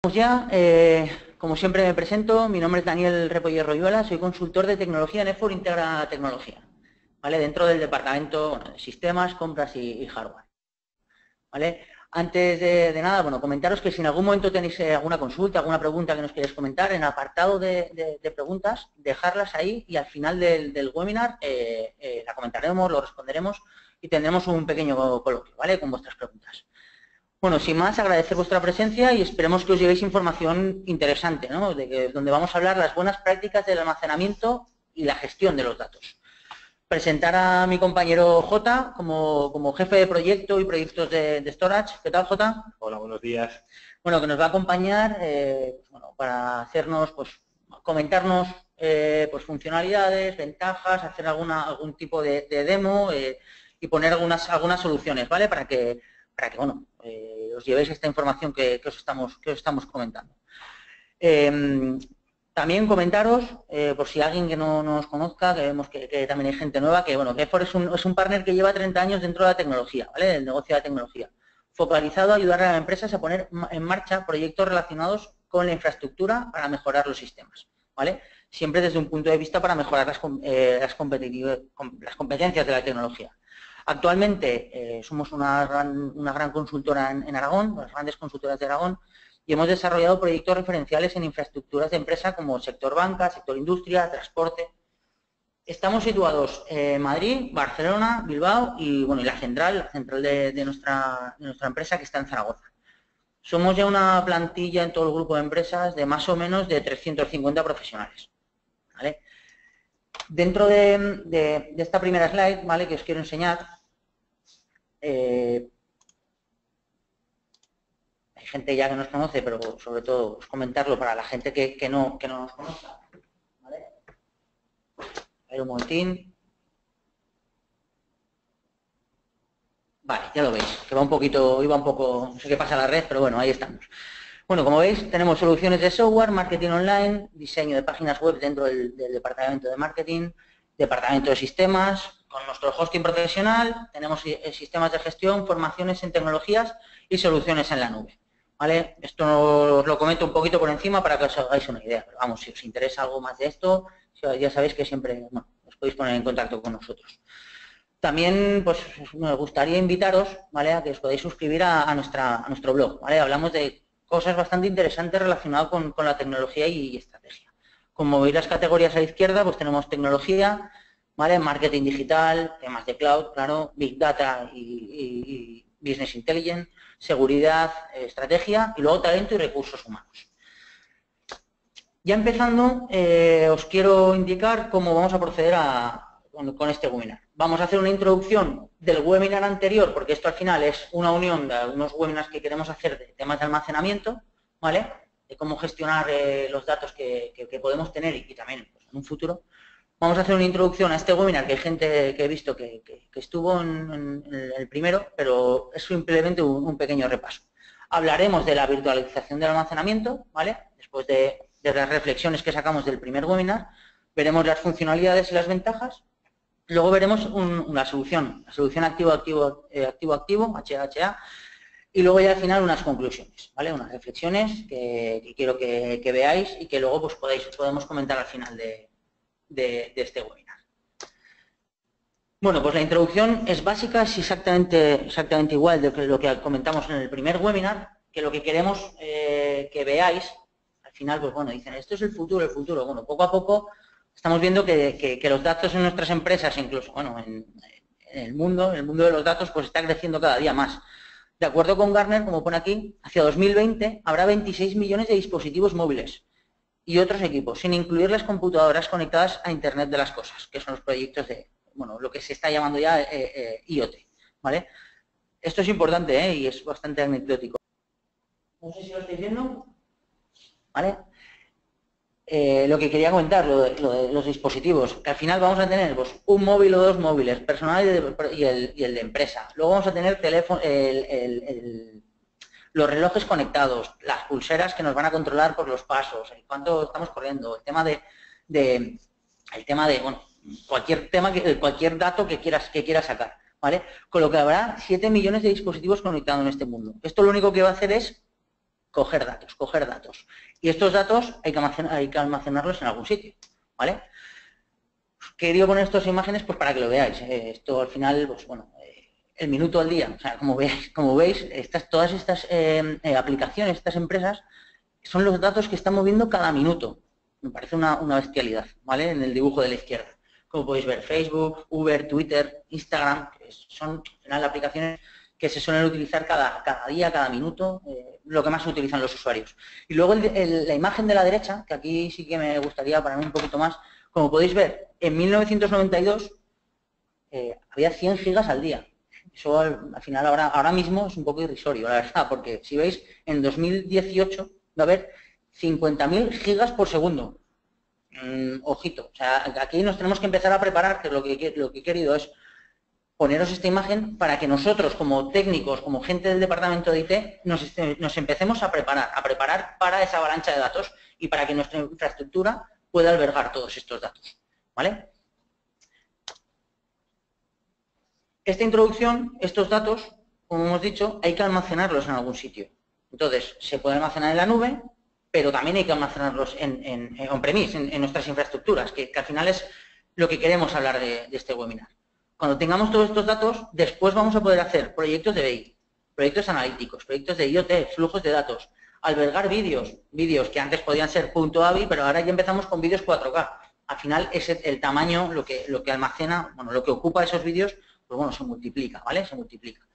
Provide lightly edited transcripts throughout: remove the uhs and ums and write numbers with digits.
Ya, como siempre me presento, mi nombre es Daniel Repoller Royuela, soy consultor de tecnología en EFOR Integra Tecnología, ¿vale? Dentro del departamento de sistemas, compras y hardware, ¿vale? Antes de nada, comentaros que si en algún momento tenéis alguna consulta, alguna pregunta que nos queréis comentar, en el apartado de preguntas, dejarlas ahí y al final del webinar la comentaremos, lo responderemos y tendremos un pequeño coloquio, ¿vale? Con vuestras preguntas. Bueno, sin más, agradecer vuestra presencia y esperemos que os llevéis información interesante, ¿no? Donde vamos a hablar las buenas prácticas del almacenamiento y la gestión de los datos. Presentar a mi compañero Jota como jefe de proyecto y proyectos de storage. ¿Qué tal, Jota? Hola, buenos días. Bueno, que nos va a acompañar para hacernos, comentarnos funcionalidades, ventajas, hacer algún tipo de demo y poner algunas soluciones, ¿vale? Para que os llevéis esta información que os estamos comentando. También comentaros, por si alguien que no nos conozca, que vemos que también hay gente nueva, que EFOR es un partner que lleva 30 años dentro de la tecnología, ¿vale? Del negocio de la tecnología, focalizado a ayudar a las empresas a poner en marcha proyectos relacionados con la infraestructura para mejorar los sistemas, ¿vale? Siempre desde un punto de vista para mejorar las competencias de la tecnología. Actualmente somos una gran consultora en Aragón, las grandes consultoras de Aragón, y hemos desarrollado proyectos referenciales en infraestructuras de empresa como sector banca, sector industria, transporte. Estamos situados en Madrid, Barcelona, Bilbao y la central de nuestra empresa que está en Zaragoza. Somos ya una plantilla en todo el grupo de empresas de más o menos de 350 profesionales, ¿vale? Dentro de esta primera slide, ¿vale?, que os quiero enseñar, hay gente ya que nos conoce, pero sobre todo comentarlo para la gente que no nos conozca, ¿vale? A ver, un momentín. Vale, ya lo veis, que iba un poco, no sé qué pasa en la red, pero bueno, ahí estamos. Bueno, como veis, tenemos soluciones de software, marketing online, diseño de páginas web dentro del departamento de marketing, departamento de sistemas, con nuestro hosting profesional, tenemos sistemas de gestión, formaciones en tecnologías y soluciones en la nube, ¿vale? Esto os lo comento un poquito por encima para que os hagáis una idea, pero vamos, si os interesa algo más de esto, ya sabéis que siempre os podéis poner en contacto con nosotros. También, pues, me gustaría invitaros, ¿vale?, a que os podáis suscribir a nuestro blog, ¿vale? Hablamos de cosas bastante interesantes relacionadas con la tecnología y estrategia. Como veis las categorías a la izquierda, pues tenemos tecnología, ¿vale?, marketing digital, temas de cloud, claro, big data y business intelligence, seguridad, estrategia y luego talento y recursos humanos. Ya empezando, os quiero indicar cómo vamos a proceder con este webinar. Vamos a hacer una introducción del webinar anterior, porque esto al final es una unión de unos webinars que queremos hacer de temas de almacenamiento, ¿vale?, de cómo gestionar los datos que podemos tener y también, pues, en un futuro. Vamos a hacer una introducción a este webinar, que hay gente que he visto que estuvo en el primero, pero es simplemente un pequeño repaso. Hablaremos de la virtualización del almacenamiento, ¿vale?, después de las reflexiones que sacamos del primer webinar, veremos las funcionalidades y las ventajas. Luego veremos la solución activo-activo, HA, y luego ya al final unas conclusiones, ¿vale? Unas reflexiones que quiero que veáis y que luego pues podemos comentar al final de este webinar. Bueno, pues la introducción es básica, es exactamente igual de lo que comentamos en el primer webinar, que lo que queremos que veáis, al final, pues bueno, dicen, esto es el futuro. Bueno, poco a poco estamos viendo que los datos en nuestras empresas, incluso, bueno, en el mundo de los datos, pues está creciendo cada día más. De acuerdo con Gartner, como pone aquí, hacia 2020 habrá 26 millones de dispositivos móviles y otros equipos, sin incluir las computadoras conectadas a Internet de las cosas, que son los proyectos de, bueno, lo que se está llamando ya IoT, ¿vale? Esto es importante, y es bastante anecdótico. No sé si lo estáis viendo, ¿vale? Lo que quería comentar, lo de los dispositivos, que al final vamos a tener pues, un móvil o dos móviles, personal y el de empresa. Luego vamos a tener teléfono, los relojes conectados, las pulseras que nos van a controlar por los pasos, cuánto estamos corriendo, el tema de bueno, cualquier dato que quieras sacar, ¿vale? Con lo que habrá 7 millones de dispositivos conectados en este mundo. Esto lo único que va a hacer es coger datos, coger datos. Y estos datos hay que almacenarlos en algún sitio, ¿vale? Quería poner estas imágenes pues para que lo veáis. Esto al final, pues bueno, el minuto al día. O sea, como veis todas estas aplicaciones, estas empresas, son los datos que están moviendo cada minuto. Me parece una bestialidad, ¿vale? En el dibujo de la izquierda. Como podéis ver, Facebook, Uber, Twitter, Instagram, que son al final aplicaciones que se suelen utilizar cada día, cada minuto, lo que más utilizan los usuarios. Y luego la imagen de la derecha, que aquí sí que me gustaría pararme un poquito más, como podéis ver, en 1992 había 100 gigas al día. Eso al final ahora mismo es un poco irrisorio, la verdad, porque si veis, en 2018 va a haber 50.000 gigas por segundo. Ojito, o sea, aquí nos tenemos que empezar a preparar, que lo que he querido es poneros esta imagen para que nosotros, como técnicos, como gente del departamento de IT, nos empecemos a preparar para esa avalancha de datos y para que nuestra infraestructura pueda albergar todos estos datos, ¿vale? Esta introducción, estos datos, como hemos dicho, hay que almacenarlos en algún sitio. Entonces, se puede almacenar en la nube, pero también hay que almacenarlos en on-premise, en nuestras infraestructuras, que al final es lo que queremos hablar de este webinar. Cuando tengamos todos estos datos, después vamos a poder hacer proyectos de BI, proyectos analíticos, proyectos de IoT, flujos de datos, albergar vídeos que antes podían ser .avi, pero ahora ya empezamos con vídeos 4K. Al final, el tamaño, lo que almacena, bueno, lo que ocupa esos vídeos, pues bueno, se multiplica, ¿vale? Se multiplica.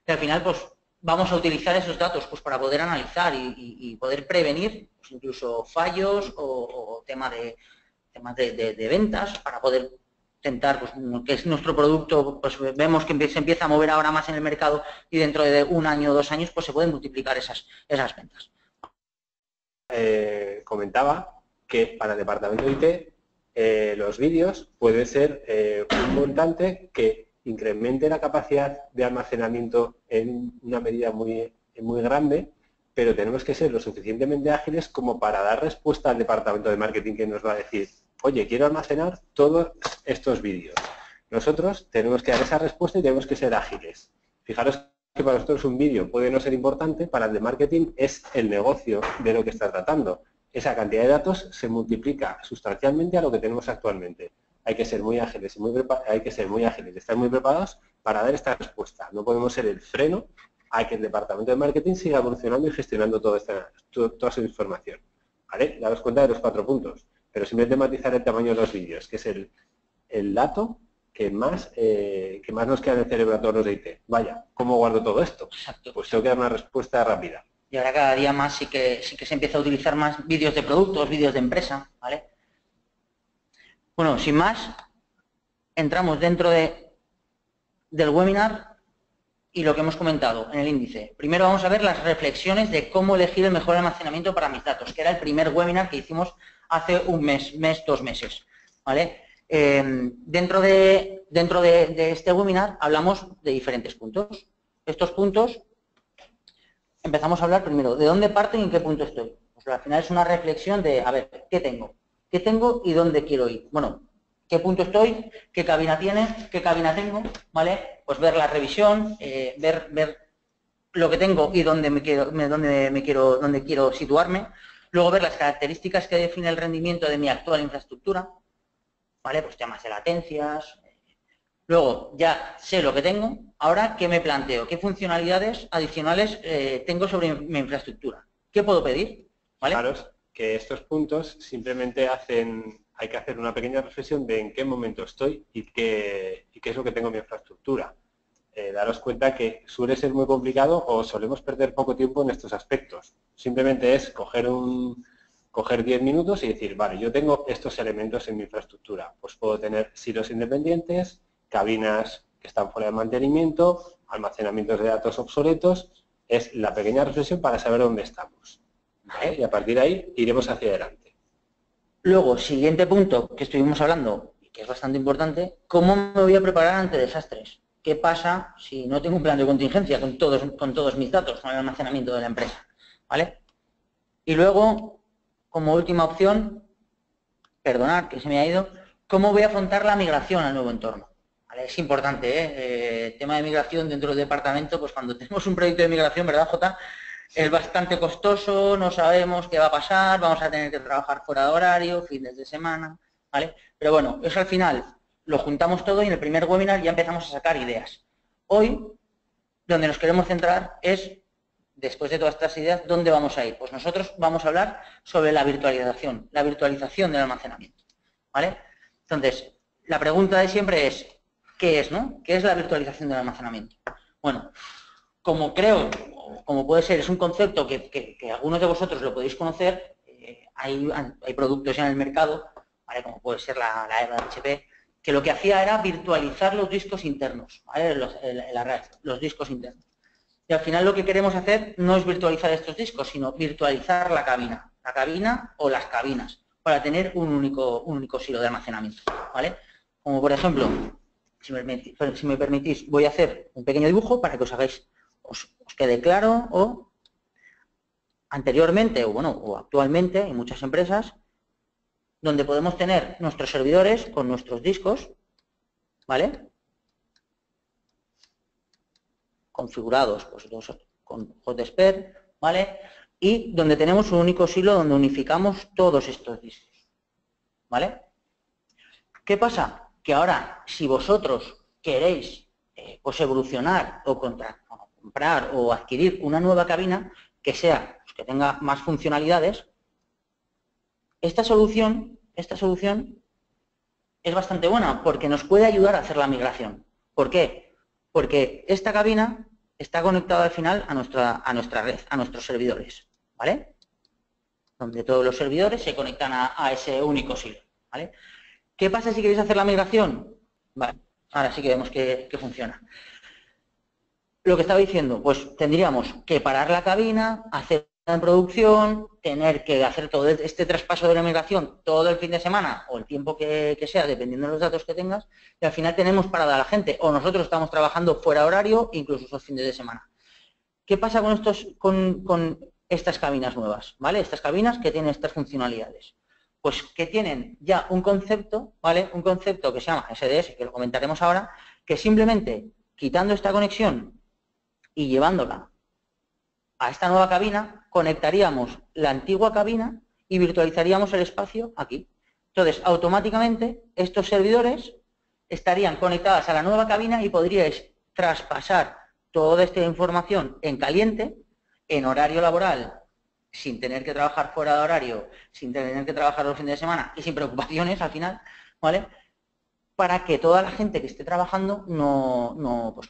Y al final, pues vamos a utilizar esos datos pues para poder analizar y poder prevenir pues, incluso fallos o temas de ventas, para poder intentar, pues, que es nuestro producto, pues vemos que se empieza a mover ahora más en el mercado y dentro de 1 año o 2 años, pues se pueden multiplicar esas ventas. Comentaba que para el departamento de IT los vídeos pueden ser un montante que incremente la capacidad de almacenamiento en una medida muy grande, pero tenemos que ser lo suficientemente ágiles como para dar respuesta al departamento de marketing que nos va a decir, oye, quiero almacenar todos estos vídeos. Nosotros tenemos que dar esa respuesta y tenemos que ser ágiles. Fijaros que para nosotros un vídeo puede no ser importante, para el de marketing es el negocio de lo que está tratando. Esa cantidad de datos se multiplica sustancialmente a lo que tenemos actualmente. Hay que ser muy ágiles y estar muy preparados para dar esta respuesta. No podemos ser el freno a que el departamento de marketing siga evolucionando y gestionando toda su información. ¿Vale? Daros cuenta de los 4 puntos, pero simplemente matizar el tamaño de los vídeos, que es el dato que más nos queda en el cerebro a todos los de IT. Vaya, ¿cómo guardo todo esto? Exacto. Pues tengo que dar una respuesta rápida. Y ahora cada día más sí que se empieza a utilizar más vídeos de productos, vídeos de empresa, ¿vale? Bueno, sin más, entramos dentro del webinar y lo que hemos comentado en el índice. Primero vamos a ver las reflexiones de cómo elegir el mejor almacenamiento para mis datos, que era el primer webinar que hicimos hace un mes, 2 meses, ¿vale? Dentro de este webinar hablamos de diferentes puntos. Estos puntos, empezamos a hablar primero de dónde parto y en qué punto estoy. Pues al final es una reflexión de, a ver, ¿qué tengo? ¿Qué tengo y dónde quiero ir? Bueno, ¿qué punto estoy? ¿Qué cabina tiene? ¿Qué cabina tengo? ¿Vale? Pues ver la revisión, ver lo que tengo y dónde quiero situarme. Luego ver las características que definen el rendimiento de mi actual infraestructura. ¿Vale? Pues temas de latencias. Luego ya sé lo que tengo. Ahora, ¿qué me planteo? ¿Qué funcionalidades adicionales tengo sobre mi infraestructura? ¿Qué puedo pedir? ¿Vale? Fijaros que estos puntos simplemente hay que hacer una pequeña reflexión de en qué momento estoy y qué es lo que tengo en mi infraestructura. Daros cuenta que suele ser muy complicado o solemos perder poco tiempo en estos aspectos. Simplemente es coger 10 minutos y decir, vale, yo tengo estos elementos en mi infraestructura. Pues puedo tener silos independientes, cabinas que están fuera de mantenimiento, almacenamientos de datos obsoletos. Es la pequeña reflexión para saber dónde estamos. ¿Vale? Y a partir de ahí iremos hacia adelante. Luego, siguiente punto que estuvimos hablando, y que es bastante importante, ¿cómo me voy a preparar ante desastres? ¿Qué pasa si no tengo un plan de contingencia con todos mis datos, con el almacenamiento de la empresa? ¿Vale? Y luego, como última opción, perdonad que se me ha ido, ¿cómo voy a afrontar la migración al nuevo entorno? ¿Vale? Es importante, tema de migración dentro del departamento, pues cuando tenemos un proyecto de migración, ¿verdad, Jota? es bastante costoso, no sabemos qué va a pasar, vamos a tener que trabajar fuera de horario, fines de semana, ¿vale? Pero bueno, eso al final lo juntamos todo y en el primer webinar ya empezamos a sacar ideas. Hoy, donde nos queremos centrar es, después de todas estas ideas, ¿dónde vamos a ir? Pues nosotros vamos a hablar sobre la virtualización del almacenamiento, ¿vale? Entonces, la pregunta de siempre es, ¿qué es, no? ¿Qué es la virtualización del almacenamiento? Bueno, como creo, como puede ser, es un concepto que algunos de vosotros lo podéis conocer, hay productos ya en el mercado, ¿vale? Como puede ser la EVA de HP, que lo que hacía era virtualizar los discos internos, ¿vale? La red, los discos internos. Y al final lo que queremos hacer no es virtualizar estos discos, sino virtualizar la cabina o las cabinas, para tener un único silo de almacenamiento, ¿vale? Como por ejemplo, si me permitís, voy a hacer un pequeño dibujo para que os hagáis, os quede claro, o anteriormente, o actualmente, en muchas empresas, donde podemos tener nuestros servidores con nuestros discos, ¿vale? Configurados pues, con hotspot, ¿vale? Y donde tenemos un único silo donde unificamos todos estos discos, ¿vale? ¿Qué pasa? Que ahora, si vosotros queréis pues evolucionar o comprar o adquirir una nueva cabina que sea, pues, que tenga más funcionalidades, esta solución es bastante buena porque nos puede ayudar a hacer la migración. ¿Por qué? Porque esta cabina está conectada al final a nuestra red, a nuestros servidores, ¿vale? Donde todos los servidores se conectan a ese único silo, ¿vale? ¿Qué pasa si queréis hacer la migración? Vale, ahora sí que vemos que funciona. Lo que estaba diciendo, pues tendríamos que parar la cabina, hacer en producción, tener que hacer todo este traspaso de la migración todo el fin de semana o el tiempo que sea, dependiendo de los datos que tengas, y al final tenemos parada a la gente, o nosotros estamos trabajando fuera de horario, incluso esos fines de semana. ¿Qué pasa con estas cabinas nuevas? ¿Vale? Estas cabinas que tienen estas funcionalidades. Pues que tienen ya un concepto, ¿vale? Un concepto que se llama SDS, que lo comentaremos ahora, que simplemente quitando esta conexión y llevándola a esta nueva cabina, conectaríamos la antigua cabina y virtualizaríamos el espacio aquí. Entonces, automáticamente, estos servidores estarían conectados a la nueva cabina y podríais traspasar toda esta información en caliente, en horario laboral, sin tener que trabajar fuera de horario, sin tener que trabajar los fines de semana y sin preocupaciones al final, ¿vale? Para que toda la gente que esté trabajando no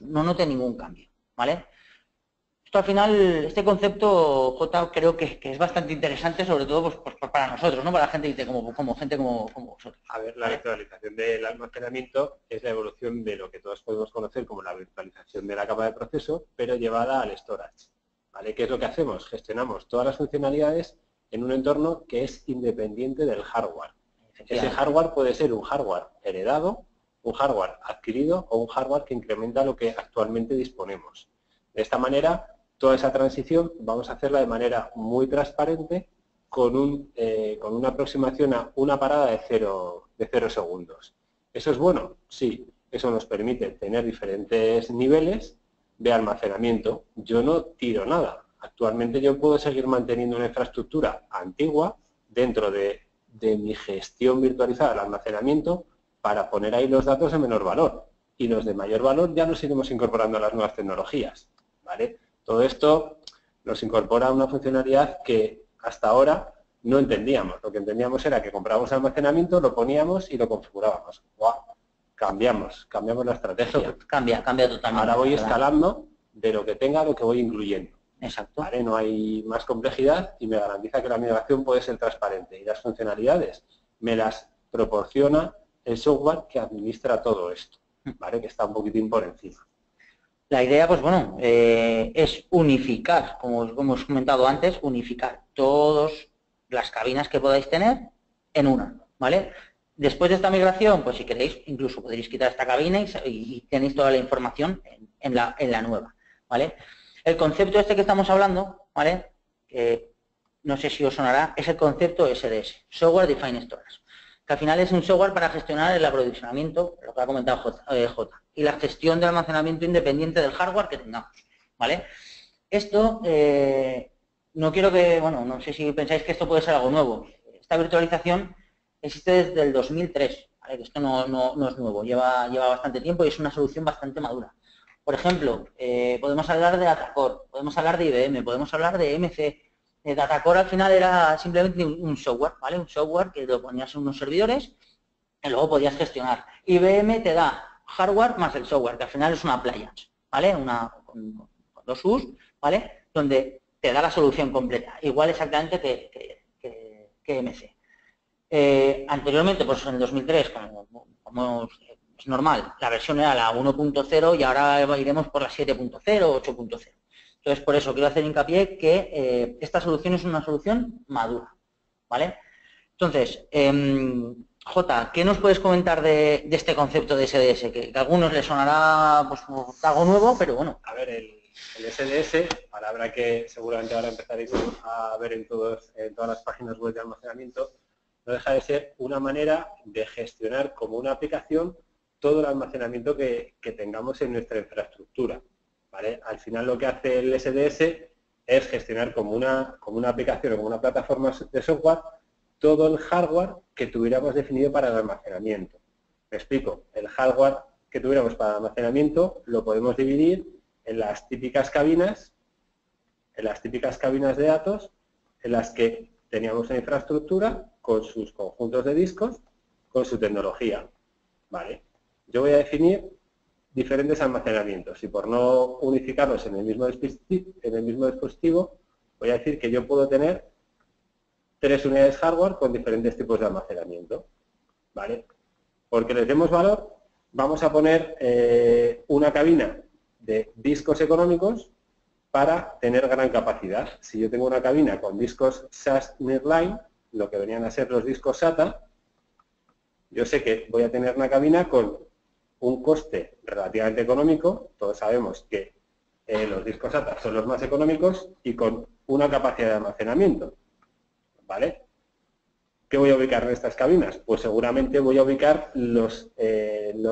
note ningún cambio, ¿vale? Esto al final, este concepto, Jota, creo que es bastante interesante, sobre todo pues, para nosotros, ¿no? Para la gente como vosotros. A ver, la virtualización del almacenamiento es la evolución de lo que todos podemos conocer como la virtualización de la capa de proceso, pero llevada al storage, ¿vale? ¿Qué es lo que hacemos? Gestionamos todas las funcionalidades en un entorno que es independiente del hardware. Ese hardware puede ser un hardware heredado, un hardware adquirido o un hardware que incrementa lo que actualmente disponemos. De esta manera, toda esa transición vamos a hacerla de manera muy transparente con una aproximación a una parada de 0 segundos. ¿Eso es bueno? Sí. Eso nos permite tener diferentes niveles de almacenamiento. Yo no tiro nada. Actualmente yo puedo seguir manteniendo una infraestructura antigua dentro de mi gestión virtualizada del almacenamiento para poner ahí los datos de menor valor. Y los de mayor valor ya los iremos incorporando a las nuevas tecnologías, ¿vale? Todo esto nos incorpora una funcionalidad que hasta ahora no entendíamos. Lo que entendíamos era que comprábamos almacenamiento, lo poníamos y lo configurábamos. ¡Wow! Cambiamos la estrategia. Cambia totalmente. Ahora voy escalando de lo que tenga a lo que voy incluyendo. Exacto. ¿Vale? No hay más complejidad y me garantiza que la migración puede ser transparente. Y las funcionalidades me las proporciona el software que administra todo esto, ¿vale? Que está un poquitín por encima. La idea, pues bueno, es unificar, como hemos comentado antes, unificar todas las cabinas que podáis tener en una, ¿vale? Después de esta migración, pues si queréis, incluso podréis quitar esta cabina y tenéis toda la información en la nueva, ¿vale? El concepto este que estamos hablando, ¿vale? No sé si os sonará, es el concepto SDS, Software Defined Storage, que al final es un software para gestionar el aprovisionamiento, lo que ha comentado Jota, y la gestión de almacenamiento independiente del hardware que tengamos, ¿vale? Esto, no quiero que, bueno, no sé si pensáis que esto puede ser algo nuevo. Esta virtualización existe desde el 2003, ¿vale? Que esto no es nuevo, lleva bastante tiempo y es una solución bastante madura. Por ejemplo, podemos hablar de Datacore, podemos hablar de IBM, podemos hablar de MC. Datacore al final era simplemente un software, ¿vale? Un software que lo ponías en unos servidores y luego podías gestionar. IBM te da hardware más el software, que al final es una appliance, ¿vale? Con dos U's, ¿vale? Donde te da la solución completa, igual exactamente que MC. Anteriormente, pues en el 2003, como es normal, la versión era la 1.0 y ahora iremos por la 7.0, 8.0. Entonces, por eso quiero hacer hincapié que esta solución es una solución madura, ¿vale? Entonces, Jota, ¿qué nos puedes comentar de este concepto de SDS? Que a algunos les sonará pues, algo nuevo, pero bueno. A ver, el SDS, palabra que seguramente ahora empezaréis a ver en todas las páginas web de almacenamiento, no deja de ser una manera de gestionar como una aplicación todo el almacenamiento que tengamos en nuestra infraestructura, ¿vale? Al final lo que hace el SDS es gestionar como una aplicación o como una plataforma de software todo el hardware que tuviéramos definido para el almacenamiento. Me explico, el hardware que tuviéramos para el almacenamiento lo podemos dividir en las típicas cabinas de datos en las que teníamos una infraestructura con sus conjuntos de discos, con su tecnología, ¿vale? Yo voy a definir diferentes almacenamientos y por no unificarlos en el mismo dispositivo, voy a decir que yo puedo tener 3 unidades hardware con diferentes tipos de almacenamiento, ¿vale? Porque les demos valor, vamos a poner una cabina de discos económicos para tener gran capacidad. Si yo tengo una cabina con discos SAS Nearline, lo que venían a ser los discos SATA, yo sé que voy a tener una cabina con un coste relativamente económico, todos sabemos que los discos SATA son los más económicos y con una capacidad de almacenamiento, ¿vale? ¿Qué voy a ubicar en estas cabinas? Pues seguramente voy a ubicar los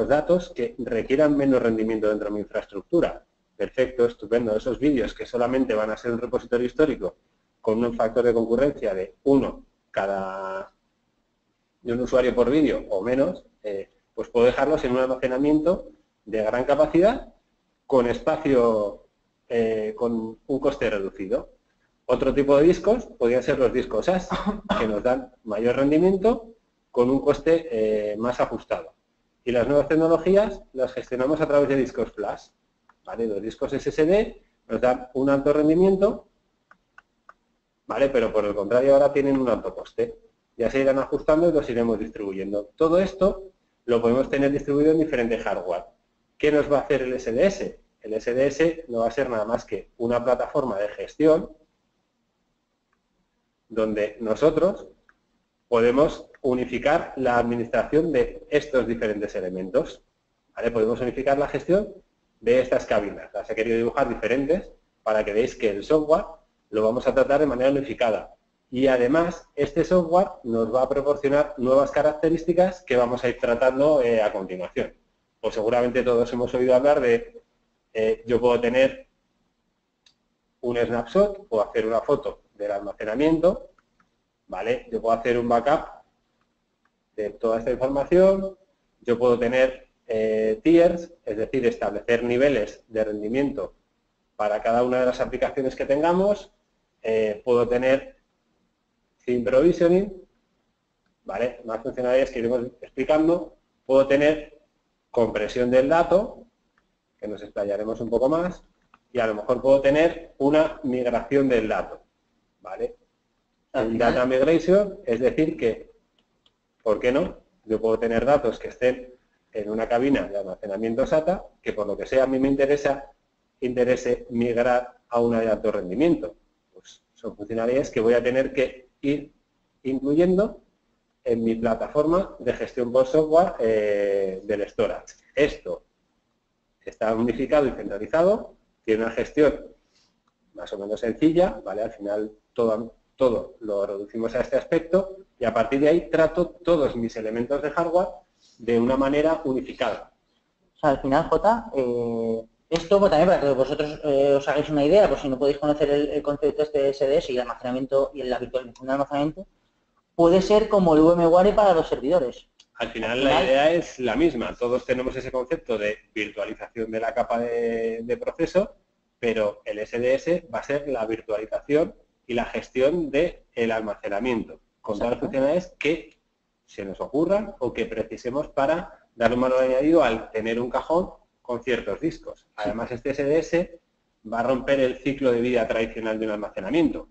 datos que requieran menos rendimiento dentro de mi infraestructura. Perfecto, estupendo. Esos vídeos que solamente van a ser un repositorio histórico con un factor de concurrencia de 1 de un usuario por vídeo o menos, pues puedo dejarlos en un almacenamiento de gran capacidad con espacio, con un coste reducido. Otro tipo de discos podrían ser los discos SAS, que nos dan mayor rendimiento con un coste más ajustado. Y las nuevas tecnologías las gestionamos a través de discos flash, ¿vale? Los discos SSD nos dan un alto rendimiento, ¿vale? Pero por el contrario ahora tienen un alto coste. Ya se irán ajustando y los iremos distribuyendo. Todo esto lo podemos tener distribuido en diferente hardware. ¿Qué nos va a hacer el SDS? El SDS no va a ser nada más que una plataforma de gestión donde nosotros podemos unificar la administración de estos diferentes elementos, ¿vale? Podemos unificar la gestión de estas cabinas. Las he querido dibujar diferentes para que veáis que el software lo vamos a tratar de manera unificada. Y además, este software nos va a proporcionar nuevas características que vamos a ir tratando a continuación. Pues seguramente todos hemos oído hablar de, yo puedo tener un snapshot, puedo hacer una foto del almacenamiento, ¿vale? Yo puedo hacer un backup de toda esta información, yo puedo tener tiers, es decir, establecer niveles de rendimiento para cada una de las aplicaciones que tengamos, puedo tener thin provisioning, ¿vale? Más funcionalidades que iremos explicando, puedo tener compresión del dato, que nos explayaremos un poco más, y a lo mejor puedo tener una migración del dato, ¿vale? Data migration, es decir que, ¿por qué no? Yo puedo tener datos que estén en una cabina de almacenamiento SATA, que por lo que sea a mí me interese migrar a una de alto rendimiento. Pues son funcionalidades que voy a tener que ir incluyendo en mi plataforma de gestión por software del storage. Esto está unificado y centralizado, tiene una gestión más o menos sencilla, ¿vale? Al final todo lo reducimos a este aspecto y a partir de ahí trato todos mis elementos de hardware de una manera unificada. O sea, al final, Jota, Esto pues, también para que vosotros os hagáis una idea, pues si no podéis conocer el concepto este de SDS y el almacenamiento y la virtualización de almacenamiento, puede ser como el VMware para los servidores. Al Al final la final, idea es la misma, todos tenemos ese concepto de virtualización de la capa de proceso, pero el SDS va a ser la virtualización y la gestión del almacenamiento, con todas las exacto. funcionalidades que se nos ocurran o que precisemos para darle un valor añadido al tener un cajón con ciertos discos. Sí, Además, este SDS va a romper el ciclo de vida tradicional de un almacenamiento.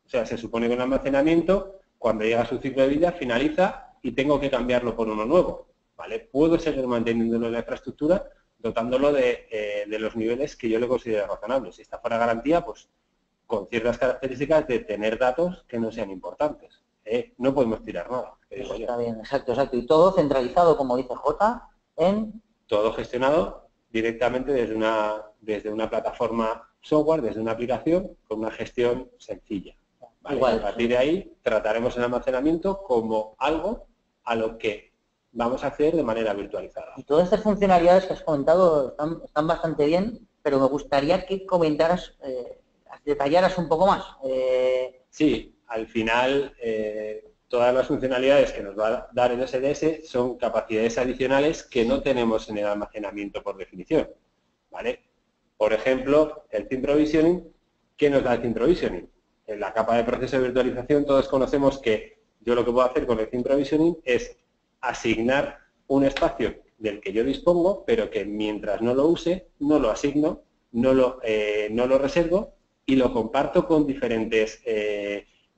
O sea, se supone que un almacenamiento, cuando llega a su ciclo de vida, finaliza y tengo que cambiarlo por uno nuevo. ¿Vale? Puedo seguir manteniéndolo en la infraestructura, dotándolo de los niveles que yo le considero razonables. Si está fuera de garantía, pues con ciertas características de tener datos que no sean importantes. No podemos tirar nada, que digo yo. está bien, exacto, exacto. Y todo centralizado, como dice J, en... Todo gestionado directamente desde una plataforma software, desde una aplicación, con una gestión sencilla. ¿Vale? Igual. A partir de ahí trataremos el almacenamiento como algo a lo que vamos a acceder de manera virtualizada. Y todas estas funcionalidades que has comentado están bastante bien, pero me gustaría que comentaras, detallaras un poco más. Sí, al final todas las funcionalidades que nos va a dar el SDS son capacidades adicionales que no tenemos en el almacenamiento por definición. ¿Vale? Por ejemplo, el Theme Provisioning, ¿qué nos da el Theme Provisioning? En la capa de proceso de virtualización todos conocemos que yo lo que puedo hacer con el Theme Provisioning es asignar un espacio del que yo dispongo, pero que mientras no lo use, no lo asigno, no lo reservo y lo comparto con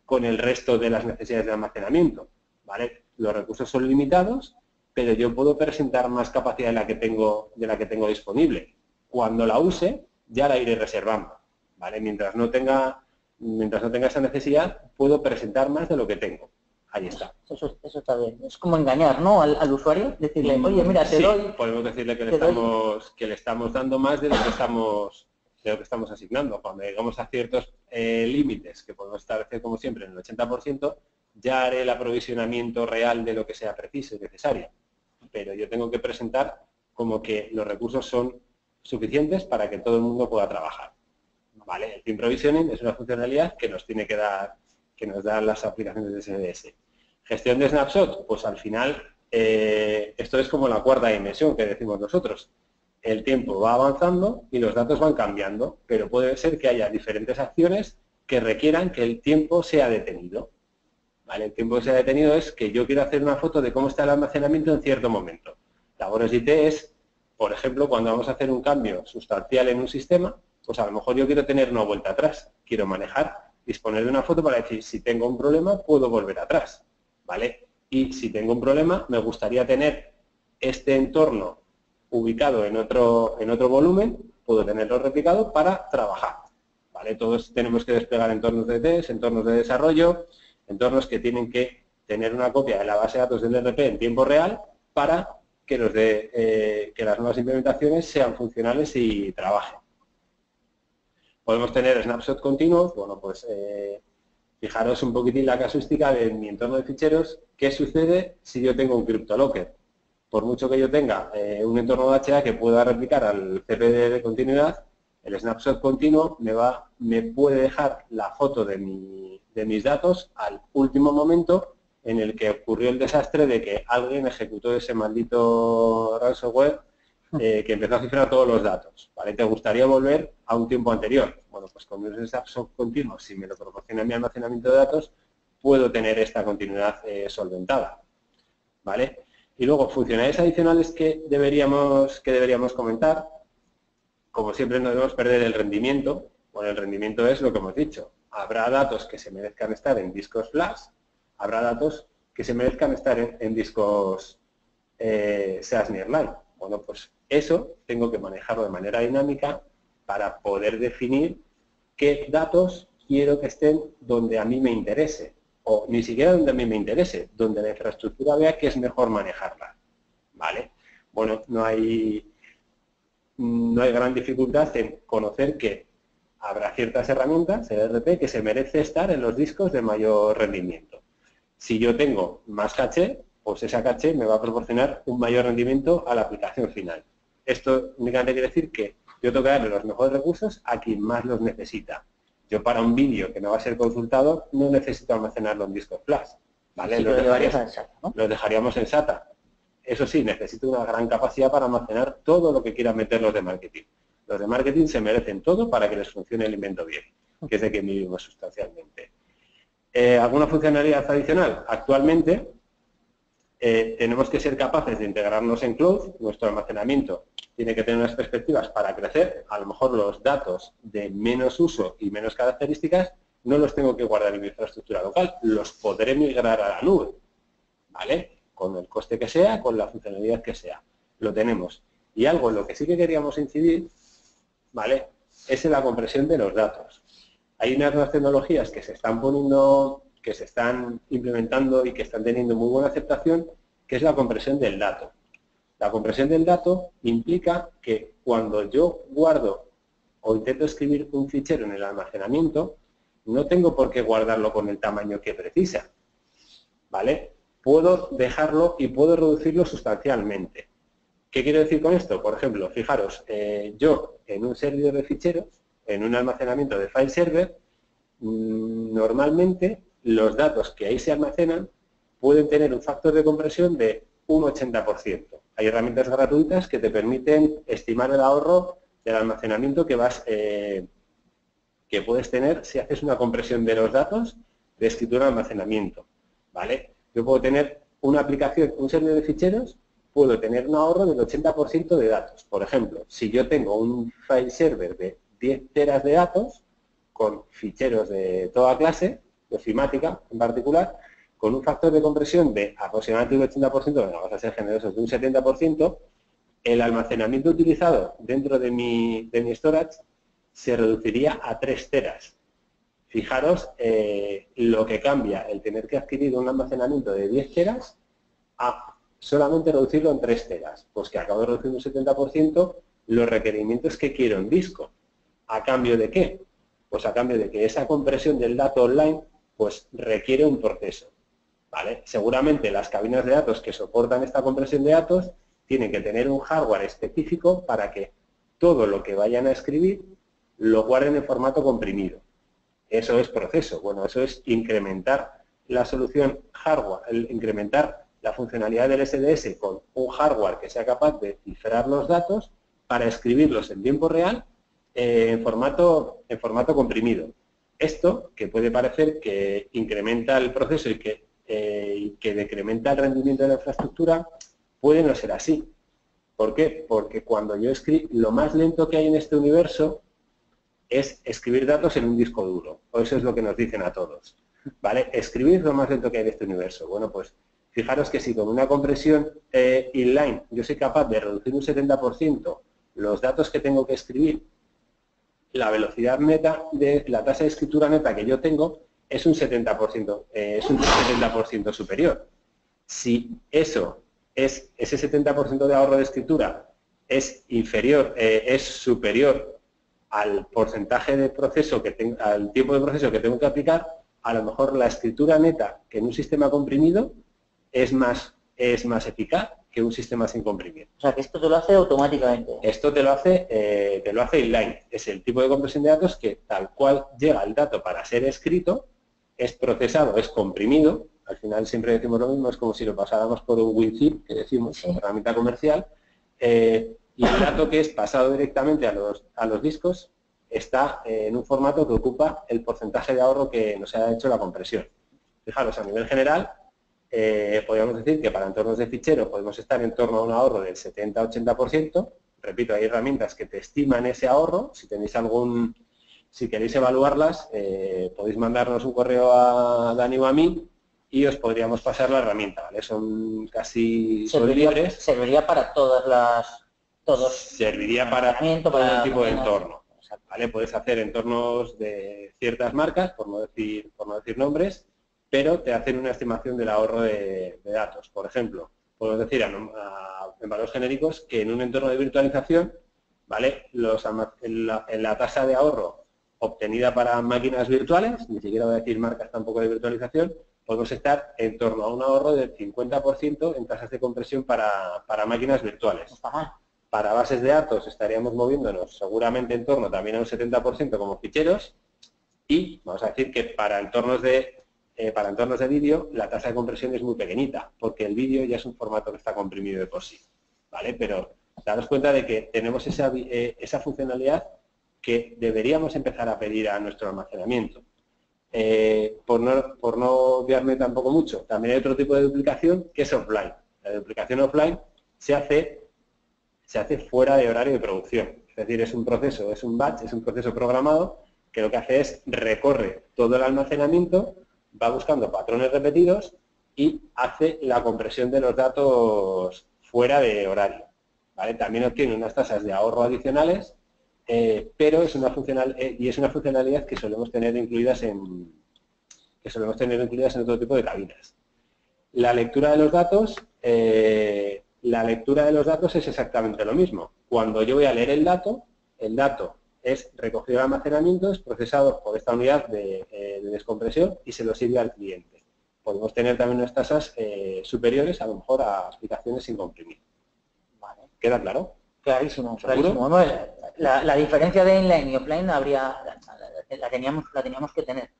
con el resto de las necesidades de almacenamiento. ¿Vale? Los recursos son limitados, pero yo puedo presentar más capacidad de la que tengo disponible. Cuando la use, ya la iré reservando. ¿Vale? Mientras no tenga esa necesidad, puedo presentar más de lo que tengo. Ahí está. Eso está bien. Es como engañar, ¿no? Al usuario, decirle, oye, mira, te Sí, doy... podemos decirle que le estamos dando más de lo que estamos asignando. Cuando llegamos a ciertos límites que podemos establecer, como siempre, en el 80%, ya haré el aprovisionamiento real de lo que sea preciso y necesario. Pero yo tengo que presentar como que los recursos son suficientes para que todo el mundo pueda trabajar. ¿Vale? El Theme Provisioning es una funcionalidad que nos tiene que dar, que nos dan las aplicaciones de SDS. Gestión de snapshot, pues al final esto es como la cuarta dimensión que decimos nosotros. El tiempo va avanzando y los datos van cambiando, pero puede ser que haya diferentes acciones que requieran que el tiempo sea detenido. ¿Vale? El tiempo que sea detenido es que yo quiero hacer una foto de cómo está el almacenamiento en cierto momento. Labores IT es, por ejemplo, cuando vamos a hacer un cambio sustancial en un sistema, pues a lo mejor yo quiero tener una vuelta atrás. Quiero manejar, disponer de una foto para decir, si tengo un problema, puedo volver atrás. ¿Vale? Y si tengo un problema, me gustaría tener este entorno ubicado en otro volumen, puedo tenerlo replicado para trabajar. ¿Vale? Todos tenemos que desplegar entornos de test, entornos de desarrollo, entornos que tienen que tener una copia de la base de datos del ERP en tiempo real para que las nuevas implementaciones sean funcionales y trabajen. Podemos tener snapshot continuos, bueno, pues fijaros un poquitín la casuística de mi entorno de ficheros, qué sucede si yo tengo un CryptoLocker. Por mucho que yo tenga un entorno de HA que pueda replicar al CPD de continuidad, el snapshot continuo me puede dejar la foto de mis datos al último momento en el que ocurrió el desastre de que alguien ejecutó ese maldito ransomware que empezó a cifrar todos los datos. ¿Vale? ¿Te gustaría volver a un tiempo anterior? Bueno, pues con un snapshot continuo, si me lo proporciona mi almacenamiento de datos, puedo tener esta continuidad solventada. ¿Vale? Y luego, funcionalidades adicionales que deberíamos comentar. Como siempre, no debemos perder el rendimiento. Bueno, el rendimiento es lo que hemos dicho. Habrá datos que se merezcan estar en discos flash, habrá datos que se merezcan estar en discos SAS Nearline. Bueno, pues eso tengo que manejarlo de manera dinámica para poder definir qué datos quiero que estén donde a mí me interese. O ni siquiera donde a mí me interese, donde la infraestructura vea que es mejor manejarla. ¿Vale? Bueno, no hay gran dificultad en conocer que habrá ciertas herramientas, el ERP, que se merece estar en los discos de mayor rendimiento. Si yo tengo más caché, pues esa caché me va a proporcionar un mayor rendimiento a la aplicación final. Esto únicamente quiere decir que yo tengo que darle los mejores recursos a quien más los necesita. Yo para un vídeo que no va a ser consultado no necesito almacenarlo en discos flash, ¿vale? Sí, Los dejaríamos en SATA. Eso sí, necesito una gran capacidad para almacenar todo lo que quieran meter los de marketing. Los de marketing se merecen todo para que les funcione el invento bien, que es de que vivimos sustancialmente. ¿Alguna funcionalidad adicional? Actualmente tenemos que ser capaces de integrarnos en cloud. Nuestro almacenamiento tiene que tener unas perspectivas para crecer. A lo mejor los datos de menos uso y menos características no los tengo que guardar en mi infraestructura local, los podré migrar a la nube, ¿vale? Con el coste que sea, con la funcionalidad que sea. Lo tenemos. Y algo en lo que sí que queríamos incidir, ¿vale?, es en la compresión de los datos. Hay unas nuevas tecnologías que se están poniendo, que se están implementando y que están teniendo muy buena aceptación, que es la compresión del dato. La compresión del dato implica que cuando yo guardo o intento escribir un fichero en el almacenamiento, no tengo por qué guardarlo con el tamaño que precisa, ¿vale? Puedo dejarlo y puedo reducirlo sustancialmente. ¿Qué quiero decir con esto? Por ejemplo, fijaros, yo en un servidor de ficheros, en un almacenamiento de file server, normalmente los datos que ahí se almacenan pueden tener un factor de compresión de un 80%. Hay herramientas gratuitas que te permiten estimar el ahorro del almacenamiento que puedes tener si haces una compresión de los datos de escritura de almacenamiento, ¿vale? Yo puedo tener una aplicación, un servidor de ficheros, puedo tener un ahorro del 80% de datos. Por ejemplo, si yo tengo un file server de 10 teras de datos, con ficheros de toda clase, de ofimática en particular, con un factor de compresión de aproximadamente un 80%, bueno, vamos a ser generosos, de un 70%, el almacenamiento utilizado dentro de mi storage se reduciría a 3 teras. Fijaros lo que cambia el tener que adquirir un almacenamiento de 10 teras a solamente reducirlo en 3 teras. Pues que acabo de reducir un 70% los requerimientos que quiero en disco. ¿A cambio de qué? Pues a cambio de que esa compresión del dato online pues requiere un proceso, ¿vale? Seguramente las cabinas de datos que soportan esta compresión de datos tienen que tener un hardware específico para que todo lo que vayan a escribir lo guarden en formato comprimido. Eso es proceso. Bueno, eso es incrementar la solución hardware, incrementar la funcionalidad del SDS con un hardware que sea capaz de cifrar los datos para escribirlos en tiempo real en formato comprimido. Esto, que puede parecer que incrementa el proceso y que decrementa el rendimiento de la infraestructura, puede no ser así. ¿Por qué? Porque cuando yo escribo, lo más lento que hay en este universo es escribir datos en un disco duro. O eso es lo que nos dicen a todos, ¿vale? Escribir lo más lento que hay en este universo. Bueno, pues fijaros que si con una compresión inline yo soy capaz de reducir un 70% los datos que tengo que escribir, la velocidad neta, de la tasa de escritura neta que yo tengo es un 70% superior. Si ese 70% de ahorro de escritura es superior al porcentaje de proceso al tiempo de proceso que tengo que aplicar, a lo mejor la escritura neta que en un sistema comprimido es más eficaz que un sistema sin comprimir. O sea, que esto te lo hace automáticamente. Esto te lo hace inline. Es el tipo de compresión de datos que tal cual llega el dato para ser escrito, es procesado, es comprimido. Al final siempre decimos lo mismo, es como si lo pasáramos por un WinZip, que decimos, sí, herramienta comercial, y el dato que es pasado directamente a los discos está en un formato que ocupa el porcentaje de ahorro que nos ha hecho la compresión. Fijaros, a nivel general, podríamos decir que para entornos de fichero podemos estar en torno a un ahorro del 70-80%. Repito, hay herramientas que te estiman ese ahorro. Si queréis evaluarlas, podéis mandarnos un correo a Dani o a mí y os podríamos pasar la herramienta, ¿vale? Son libres. Serviría para serviría para todo tipo de entorno, ¿vale? Puedes hacer entornos de ciertas marcas, por no decir nombres, pero te hacen una estimación del ahorro de datos. Por ejemplo, podemos decir en valores genéricos que en un entorno de virtualización, ¿vale?, en la tasa de ahorro obtenida para máquinas virtuales, ni siquiera voy a decir marcas tampoco de virtualización, podemos estar en torno a un ahorro del 50% en tasas de compresión para máquinas virtuales. No está mal. Para bases de datos estaríamos moviéndonos seguramente en torno también a un 70% como ficheros y vamos a decir que para entornos de vídeo la tasa de compresión es muy pequeñita porque el vídeo ya es un formato que está comprimido de por sí, ¿vale? Pero daros cuenta de que tenemos esa funcionalidad que deberíamos empezar a pedir a nuestro almacenamiento. Por no obviarme tampoco mucho, también hay otro tipo de duplicación que es offline. La duplicación offline se hace fuera de horario de producción. Es decir, es un proceso, es un batch, es un proceso programado que lo que hace es recorre todo el almacenamiento, va buscando patrones repetidos y hace la compresión de los datos fuera de horario, ¿vale? También obtiene unas tasas de ahorro adicionales, pero es una funcionalidad que solemos tener incluidas en otro tipo de cabinas. La lectura de los datos es exactamente lo mismo. Cuando yo voy a leer el dato es recogido al almacenamiento, es procesado por esta unidad de descompresión y se lo sirve al cliente. Podemos tener también unas tasas superiores, a lo mejor, a aplicaciones sin comprimir. Vale. ¿Queda claro? Clarísimo, clarísimo. Bueno, la diferencia de inline y offline la teníamos que tener.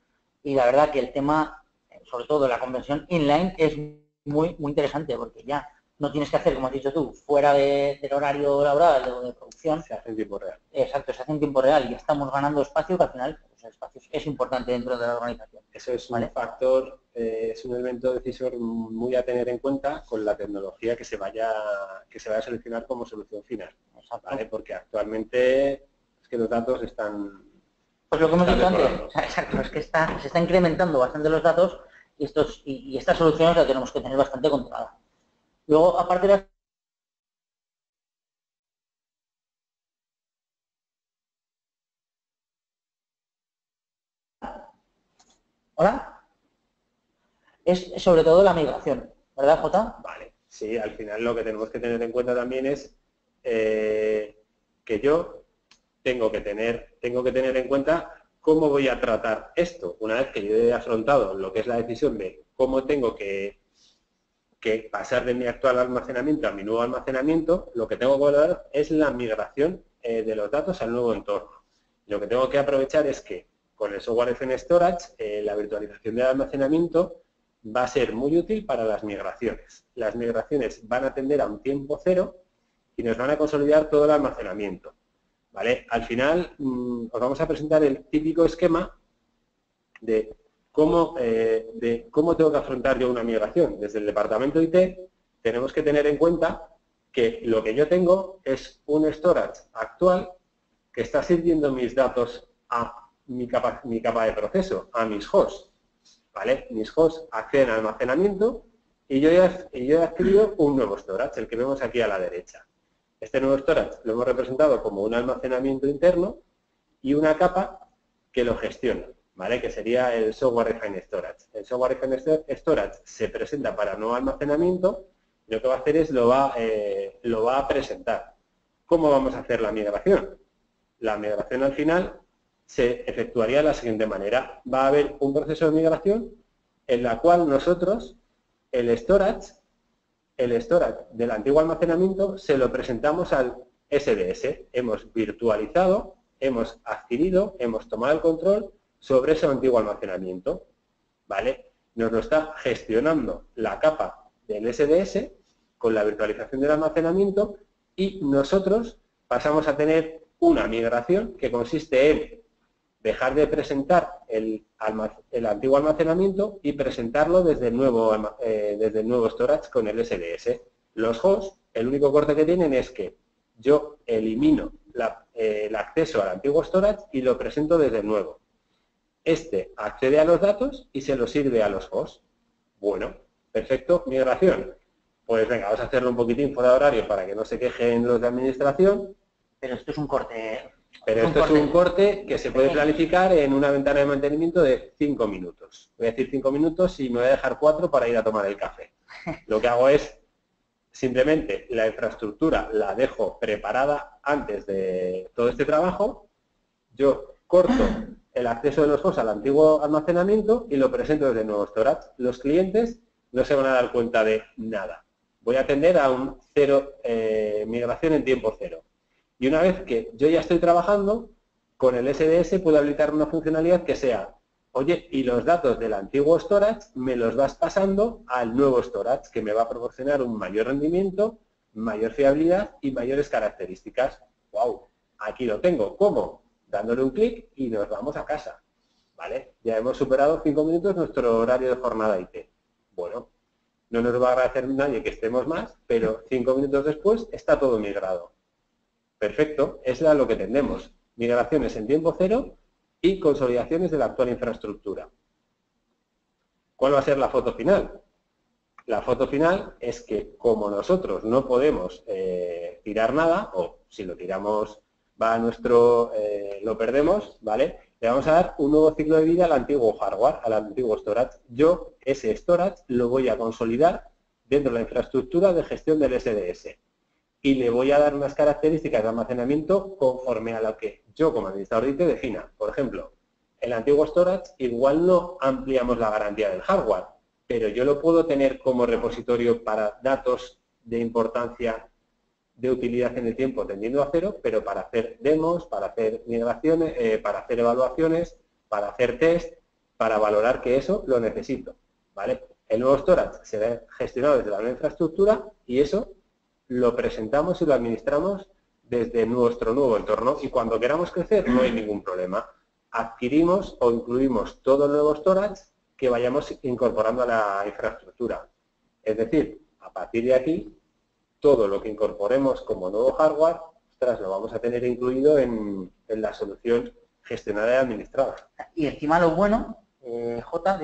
Y la verdad que el tema, sobre todo la conversión inline, es muy interesante porque ya no tienes que hacer, como has dicho tú, fuera del horario laboral o de producción. Se hace en tiempo real. Exacto, se hace en tiempo real y ya estamos ganando espacio que al final pues, el espacio es importante dentro de la organización. Eso es un factor, es un elemento decisor muy a tener en cuenta con la tecnología que se vaya a seleccionar como solución final. Exacto. ¿Vale? Porque actualmente es que los datos están... Pues lo que hemos dicho antes, exacto, es que se está incrementando bastante los datos y estas soluciones las tenemos que tener bastante controladas. Luego, aparte de ¿Hola? Es sobre todo la migración, ¿verdad, Jota? Vale, sí, al final lo que tenemos que tener en cuenta también es que yo tengo que tener en cuenta cómo voy a tratar esto. Una vez que yo he afrontado lo que es la decisión de cómo tengo que pasar de mi actual almacenamiento a mi nuevo almacenamiento, lo que tengo que valorar es la migración de los datos al nuevo entorno. Lo que tengo que aprovechar es que con el software FN Storage, la virtualización del almacenamiento va a ser muy útil para las migraciones. Las migraciones van a tender a un tiempo cero y nos van a consolidar todo el almacenamiento. ¿Vale? Al final os vamos a presentar el típico esquema de cómo tengo que afrontar yo una migración. Desde el departamento IT tenemos que tener en cuenta que lo que yo tengo es un storage actual que está sirviendo mis datos a mi capa de proceso, a mis hosts. ¿Vale? Mis hosts acceden al almacenamiento y yo he adquirido un nuevo storage, el que vemos aquí a la derecha. Este nuevo storage lo hemos representado como un almacenamiento interno y una capa que lo gestiona, ¿vale? Que sería el Software Defined Storage. El Software Defined Storage se presenta para nuevo almacenamiento y lo que va a hacer es lo va a presentar. ¿Cómo vamos a hacer la migración? La migración al final se efectuaría de la siguiente manera. Va a haber un proceso de migración en la cual nosotros el storage del antiguo almacenamiento se lo presentamos al SDS. Hemos virtualizado, hemos adquirido, hemos tomado el control sobre ese antiguo almacenamiento. ¿Vale? Nos lo está gestionando la capa del SDS con la virtualización del almacenamiento y nosotros pasamos a tener una migración que consiste en dejar de presentar el antiguo almacenamiento y presentarlo desde el nuevo storage con el SDS. Los hosts, el único corte que tienen es que yo elimino el acceso al antiguo storage y lo presento desde el nuevo. Este accede a los datos y se los sirve a los hosts. Bueno, perfecto, migración. Pues venga, vamos a hacerlo un poquitín fuera de horario para que no se quejen los de administración. Pero esto es un corte... Pero esto es un corte que se puede planificar en una ventana de mantenimiento de 5 minutos. Voy a decir 5 minutos y me voy a dejar 4 para ir a tomar el café. Lo que hago es, simplemente, la infraestructura la dejo preparada antes de todo este trabajo. Yo corto el acceso de los hosts al antiguo almacenamiento y lo presento desde el nuevo storage. Los clientes no se van a dar cuenta de nada. voy a tender a un migración en tiempo cero. Y una vez que yo ya estoy trabajando, con el SDS puedo habilitar una funcionalidad que sea, oye, y los datos del antiguo storage me los vas pasando al nuevo storage, que me va a proporcionar un mayor rendimiento, mayor fiabilidad y mayores características. ¡Wow! Aquí lo tengo. ¿Cómo? Dándole un clic y nos vamos a casa. ¿Vale? Ya hemos superado 5 minutos nuestro horario de jornada IT. Bueno, no nos va a agradecer nadie que estemos más, pero 5 minutos después está todo migrado. Perfecto, es a lo que tendemos. Migraciones en tiempo cero y consolidaciones de la actual infraestructura. ¿Cuál va a ser la foto final? La foto final es que como nosotros no podemos tirar nada, o si lo tiramos va a nuestro, lo perdemos, ¿vale? Le vamos a dar un nuevo ciclo de vida al antiguo hardware, al antiguo storage. Yo ese storage lo voy a consolidar dentro de la infraestructura de gestión del SDS. Y le voy a dar unas características de almacenamiento conforme a lo que yo como administrador de IT defina. Por ejemplo, el antiguo storage igual no ampliamos la garantía del hardware, pero yo lo puedo tener como repositorio para datos de importancia de utilidad en el tiempo tendiendo a cero, pero para hacer demos, para hacer migraciones, para hacer evaluaciones, para hacer test, para valorar que eso lo necesito. ¿Vale? El nuevo storage será gestionado desde la nueva infraestructura y eso lo presentamos y lo administramos desde nuestro nuevo entorno y cuando queramos crecer no hay ningún problema. Adquirimos o incluimos todo el nuevo storage que vayamos incorporando a la infraestructura. Es decir, a partir de aquí, todo lo que incorporemos como nuevo hardware, ostras, lo vamos a tener incluido en la solución gestionada y administrada. Y encima lo bueno, J,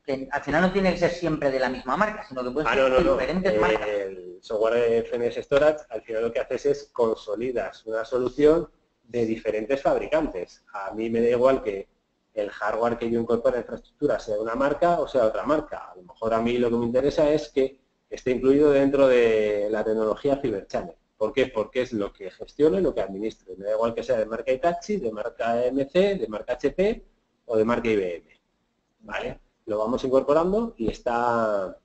que al final no tiene que ser siempre de la misma marca, sino que puede ser de diferentes marcas. El software de FNS Storage, al final lo que haces es consolidas una solución de diferentes fabricantes. A mí me da igual que el hardware que yo incorpore en la infraestructura sea una marca o sea otra marca. A lo mejor a mí lo que me interesa es que esté incluido dentro de la tecnología Fibre Channel. ¿Por qué? Porque es lo que gestiono y lo que administro. Me da igual que sea de marca Hitachi, de marca MC, de marca HP o de marca IBM. ¿Vale? Lo vamos incorporando y está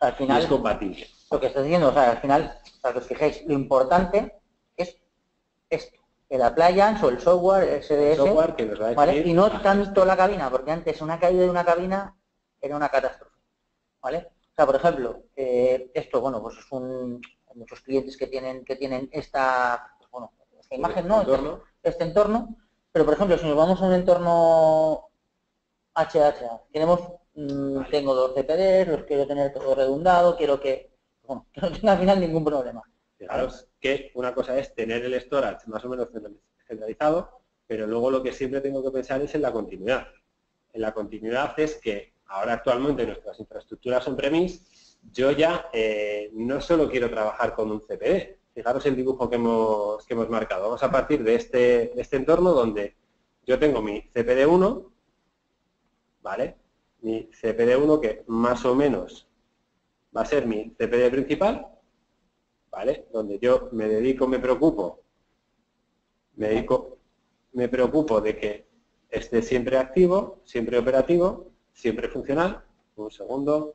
al final, es compatible. Lo que estoy diciendo, o sea, al final, para que os fijéis, lo importante es esto, el appliance o el software, el SDS, el software que nos va a ¿vale? Y no tanto la cabina, porque antes una caída de una cabina era una catástrofe, ¿vale? O sea, por ejemplo, esto, bueno, pues es hay muchos clientes que tienen esta, pues bueno, esta imagen, ¿no? Este entorno, pero por ejemplo, si nos vamos a un entorno HHA, tengo 2 CPDs, los quiero tener todo redundado, quiero que no tenga al final ningún problema. Fijaros que una cosa es tener el storage más o menos centralizado, pero luego lo que siempre tengo que pensar es en la continuidad. En la continuidad es que ahora actualmente nuestras infraestructuras on-premise, yo ya no solo quiero trabajar con un CPD. Fijaros el dibujo que hemos marcado. Vamos a partir de este entorno donde yo tengo mi CPD1, ¿vale? Mi CPD1 que más o menos va a ser mi CPD principal, ¿vale? Donde yo me preocupo de que esté siempre activo, siempre operativo, siempre funcional. Un segundo.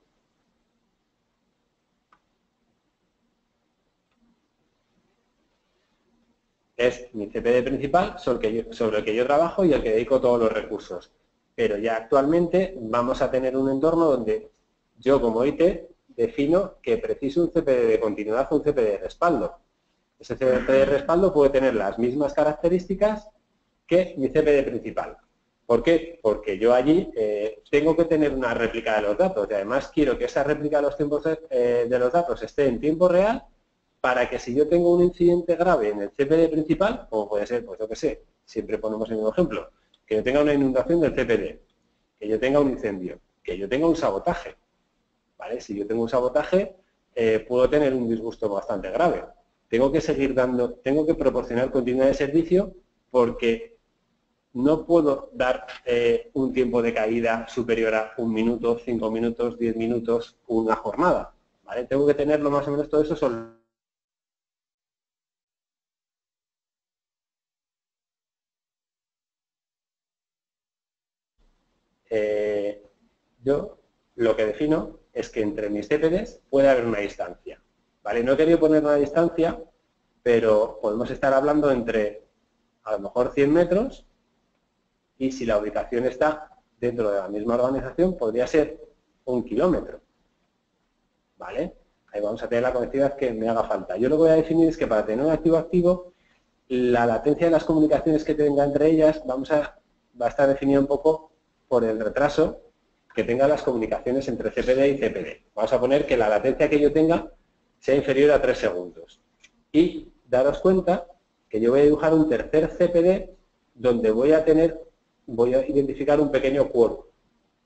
Es mi CPD principal sobre el que yo trabajo y al que dedico todos los recursos. Pero ya actualmente vamos a tener un entorno donde yo como IT defino que preciso un CPD de continuidad o un CPD de respaldo. Ese CPD de respaldo puede tener las mismas características que mi CPD principal. ¿Por qué? Porque yo allí tengo que tener una réplica de los datos y además quiero que esa réplica de los datos esté en tiempo real para que si yo tengo un incidente grave en el CPD principal, como puede ser, pues yo qué sé, siempre ponemos el mismo ejemplo, que yo tenga una inundación del CPD, que yo tenga un incendio, que yo tenga un sabotaje, ¿vale? Si yo tengo un sabotaje, puedo tener un disgusto bastante grave. Tengo que proporcionar continuidad de servicio porque no puedo dar un tiempo de caída superior a 1 minuto, 5 minutos, 10 minutos, una jornada, ¿vale? Tengo que tenerlo más o menos todo eso solo. Yo lo que defino es que entre mis CPDs puede haber una distancia. ¿vale? No he querido poner una distancia, pero podemos estar hablando entre a lo mejor 100 metros y si la ubicación está dentro de la misma organización podría ser 1 kilómetro, ¿vale? Ahí vamos a tener la conectividad que me haga falta. Yo lo que voy a definir es que para tener un activo-activo, la latencia de las comunicaciones que tenga entre ellas va a estar definida un poco por el retraso que tengan las comunicaciones entre CPD y CPD. Vamos a poner que la latencia que yo tenga sea inferior a 3 segundos. Y daros cuenta que yo voy a dibujar un tercer CPD donde voy a identificar un pequeño quórum,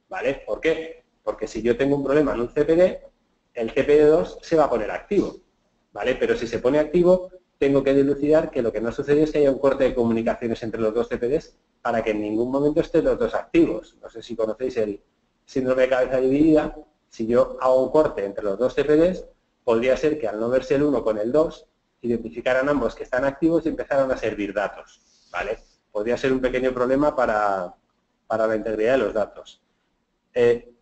¿vale? ¿Por qué? Porque si yo tengo un problema en un CPD, el CPD2 se va a poner activo, ¿vale? Pero si se pone activo, tengo que dilucidar que lo que no sucede es que haya un corte de comunicaciones entre los dos CPDs para que en ningún momento estén los dos activos. No sé si conocéis el síndrome de cabeza dividida. Si yo hago un corte entre los dos CPDs, podría ser que al no verse el 1 con el 2, identificaran ambos que están activos y empezaran a servir datos, ¿vale? Podría ser un pequeño problema para la integridad de los datos.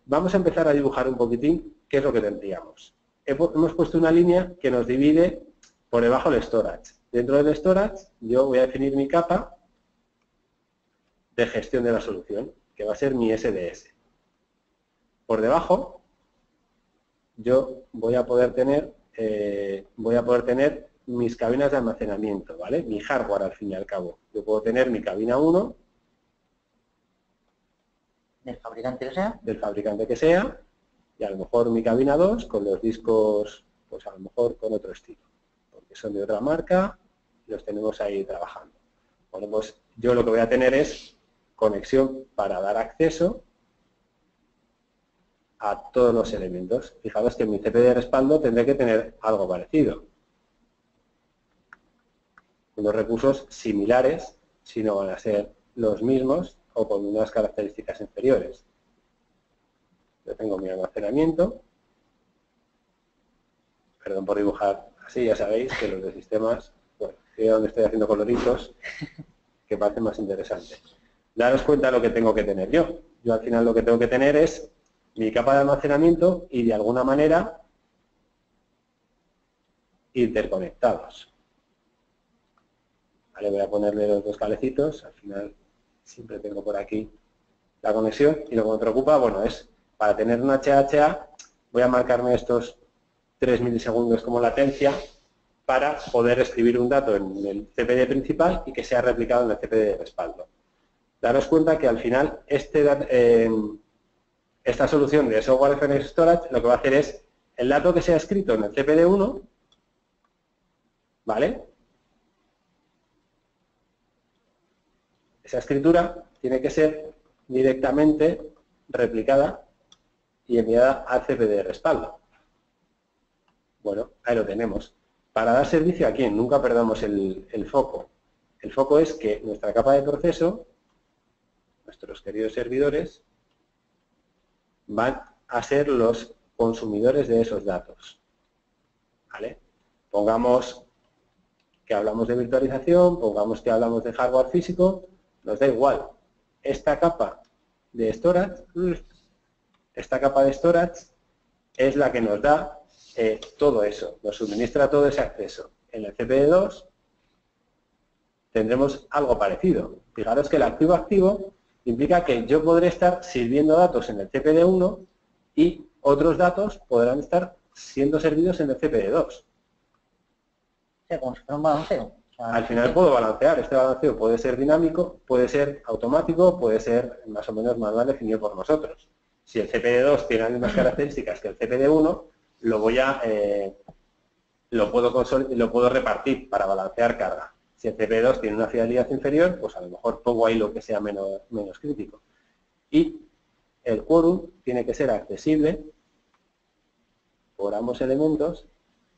Vamos a empezar a dibujar un poquitín qué es lo que tendríamos. Hemos puesto una línea que nos divide por debajo del storage. Dentro del storage yo voy a definir mi capa de gestión de la solución, que va a ser mi SDS. Por debajo yo voy a poder tener mis cabinas de almacenamiento, ¿vale? Mi hardware al fin y al cabo. Yo puedo tener mi cabina 1 del fabricante que sea. Del fabricante que sea, y a lo mejor mi cabina 2 con los discos, pues a lo mejor con otro estilo, porque son de otra marca y los tenemos ahí trabajando. Bueno, pues yo lo que voy a tener es conexión para dar acceso a todos los elementos. Fijaos que en mi CPD de respaldo tendré que tener algo parecido. Unos recursos similares, si no van a ser los mismos o con unas características inferiores. Yo tengo mi almacenamiento. Perdón por dibujar así, ya sabéis que los de sistemas, bueno, aquí es donde estoy haciendo coloritos que parecen más interesantes. Daros cuenta de lo que tengo que tener yo. Yo al final lo que tengo que tener es mi capa de almacenamiento y de alguna manera interconectados. Vale, voy a ponerle los dos cablecitos, al final siempre tengo por aquí la conexión y lo que me preocupa, bueno, es para tener un HHA voy a marcarme estos 3 milisegundos como latencia para poder escribir un dato en el CPD principal y que sea replicado en el CPD de respaldo. Daros cuenta que al final esta solución de Software Reference Storage lo que va a hacer es el dato que sea escrito en el CPD1, ¿vale? Esa escritura tiene que ser directamente replicada y enviada al CPD de respaldo. Bueno, ahí lo tenemos. Para dar servicio a quién, nunca perdamos el foco. El foco es que nuestra capa de proceso, nuestros queridos servidores, van a ser los consumidores de esos datos. ¿Vale? Pongamos que hablamos de virtualización, pongamos que hablamos de hardware físico, nos da igual. Esta capa de storage es la que nos da todo eso, nos suministra todo ese acceso. En el CPD2 tendremos algo parecido. Fijaros que el activo-activo implica que yo podré estar sirviendo datos en el CPD1 y otros datos podrán estar siendo servidos en el CPD2. O sea, como si fuera un balanceo. O sea, al final puedo balancear. Este balanceo puede ser dinámico, puede ser automático, puede ser más o menos manual definido por nosotros. Si el CPD2 tiene las mismas características que el CPD1, lo puedo repartir para balancear carga. Si el CPD2 tiene una fiabilidad inferior, pues a lo mejor pongo ahí lo que sea menos crítico. Y el quórum tiene que ser accesible por ambos elementos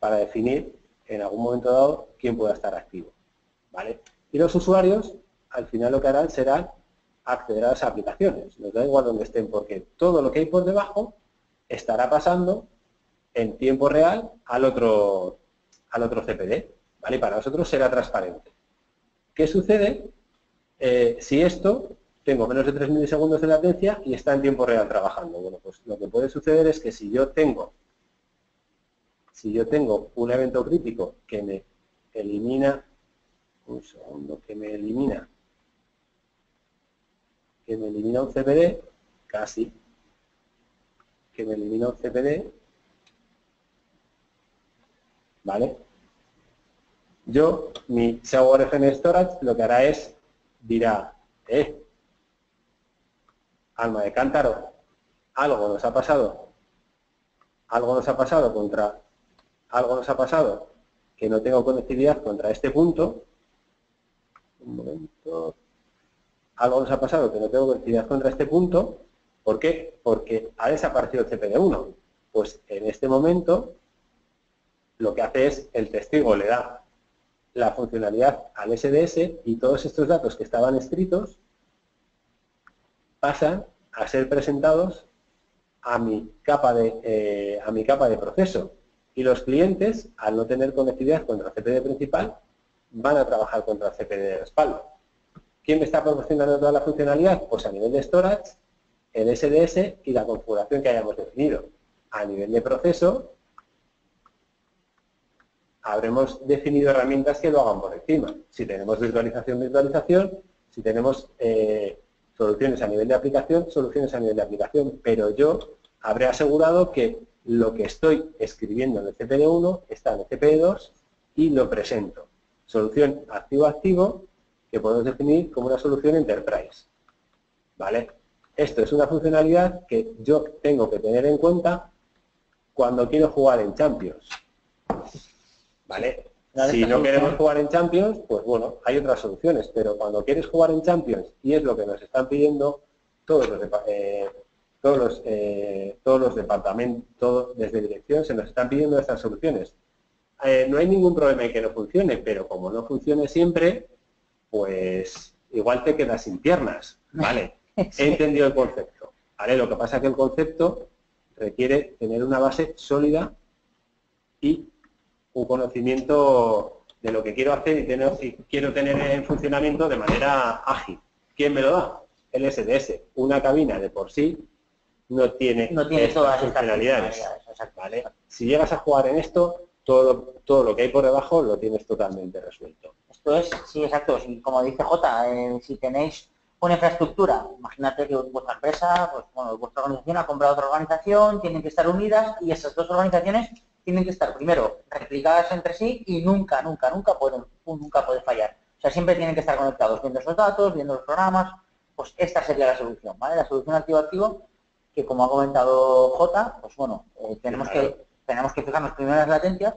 para definir en algún momento dado quién pueda estar activo. ¿Vale? Y los usuarios, al final lo que harán será acceder a las aplicaciones. Nos da igual donde estén, porque todo lo que hay por debajo estará pasando en tiempo real al otro CPD. ¿Vale? Para nosotros será transparente. ¿Qué sucede si esto tengo menos de 3 milisegundos de latencia y está en tiempo real trabajando? Bueno, pues lo que puede suceder es que si yo tengo si yo tengo un evento crítico que me elimina, un segundo, que me elimina un CPD, casi, que me elimina un CPD, ¿vale? Yo, mi Software FN Storage lo que hará es, dirá, alma de cántaro, algo nos ha pasado que no tengo conectividad contra este punto. Un momento. Algo nos ha pasado que no tengo conectividad contra este punto. ¿Por qué? Porque ha desaparecido el CPD1. Pues en este momento lo que hace es el testigo le da la funcionalidad al SDS y todos estos datos que estaban escritos pasan a ser presentados a mi capa de proceso. Y los clientes, al no tener conectividad contra el CPD principal, van a trabajar contra el CPD de respaldo. ¿Quién me está proporcionando toda la funcionalidad? Pues a nivel de storage, el SDS y la configuración que hayamos definido. A nivel de proceso, habremos definido herramientas que lo hagan por encima. Si tenemos virtualización. Si tenemos soluciones a nivel de aplicación, soluciones a nivel de aplicación. Pero yo habré asegurado que lo que estoy escribiendo en el CPD1 está en el CPD2 y lo presento. Solución activo-activo que podemos definir como una solución enterprise. ¿Vale? Esto es una funcionalidad que yo tengo que tener en cuenta cuando quiero jugar en Champions. ¿Vale? Si no queremos jugar en Champions, pues bueno, hay otras soluciones, pero cuando quieres jugar en Champions, y es lo que nos están pidiendo todos los departamentos, desde dirección, se nos están pidiendo estas soluciones. No hay ningún problema en que no funcione, pero como no funcione siempre, pues igual te quedas sin piernas, ¿vale? Sí. He entendido el concepto, ¿vale? Lo que pasa es que el concepto requiere tener una base sólida y un conocimiento de lo que quiero hacer y quiero tener en funcionamiento de manera ágil. ¿Quién me lo da? El SDS. Una cabina de por sí no tiene todas estas funcionalidades, ¿vale? Si llegas a jugar en esto, todo lo que hay por debajo lo tienes totalmente resuelto. Esto es, sí, exacto. Como dice Jota, si tenéis una infraestructura, imagínate que vuestra empresa, pues bueno, vuestra organización ha comprado otra organización, tienen que estar unidas y esas dos organizaciones tienen que estar primero replicadas entre sí y nunca puede fallar. O sea, siempre tienen que estar conectados, viendo esos datos, viendo los programas. Pues esta sería la solución, ¿vale? La solución activo-activo, que como ha comentado Jota, pues bueno, tenemos que fijarnos primero en las latencias,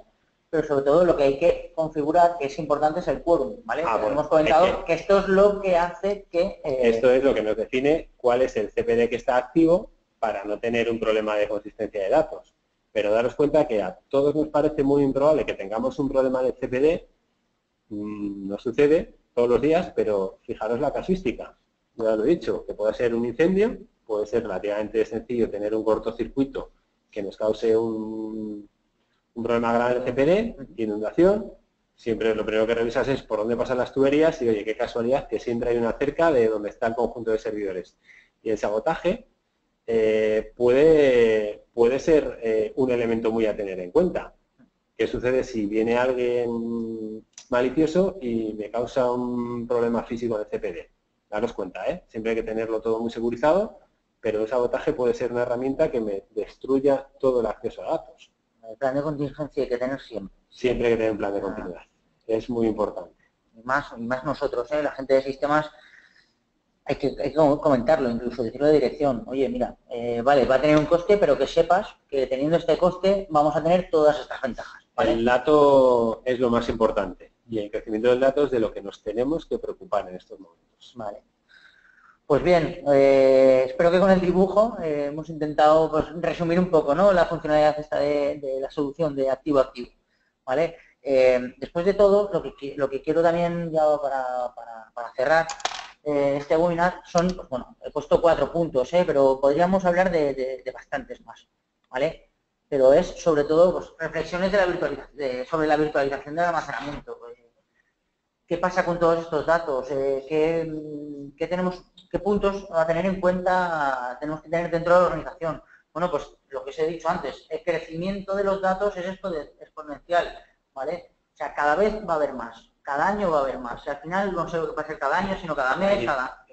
pero sobre todo lo que hay que configurar, que es importante, es el quórum, ¿vale? Hemos comentado que esto es lo que hace que... Esto es lo que nos define cuál es el CPD que está activo para no tener un problema de consistencia de datos. Pero daros cuenta que a todos nos parece muy improbable que tengamos un problema de CPD, no sucede todos los días, pero fijaros la casuística. Ya lo he dicho, que puede ser un incendio, puede ser relativamente sencillo tener un cortocircuito que nos cause un problema grave de CPD, inundación. Siempre lo primero que revisas es por dónde pasan las tuberías y, oye, qué casualidad que siempre hay una cerca de donde está el conjunto de servidores. Y el sabotaje puede ser un elemento muy a tener en cuenta. ¿Qué sucede si viene alguien malicioso y me causa un problema físico de CPD? Daros cuenta, siempre hay que tenerlo todo muy securizado, pero el sabotaje puede ser una herramienta que me destruya todo el acceso a datos. El plan de contingencia hay que tener siempre. Siempre hay que tener un plan de continuidad. Es muy importante. Y más nosotros, la gente de sistemas, hay que comentarlo, incluso decirlo de dirección. Oye, mira, vale, va a tener un coste, pero que sepas que teniendo este coste vamos a tener todas estas ventajas, ¿vale? El dato es lo más importante y el crecimiento del dato es de lo que nos tenemos que preocupar en estos momentos. Vale. Pues bien, espero que con el dibujo hemos intentado pues, resumir un poco, ¿no?, la funcionalidad esta de la solución de activo-activo, ¿vale? Después de todo, lo que quiero también, ya para cerrar este webinar, son, pues, bueno, he puesto 4 puntos, pero podríamos hablar de bastantes más, ¿vale? Pero es, sobre todo, pues, reflexiones sobre la virtualización del almacenamiento. ¿Qué pasa con todos estos datos? ¿Qué puntos a tener en cuenta tenemos que tener dentro de la organización? Bueno, pues lo que os he dicho antes, crecimiento de los datos es exponencial, ¿vale? O sea, cada vez va a haber más, cada año va a haber más. O sea, al final no sé lo que va a ser cada año, sino cada mes,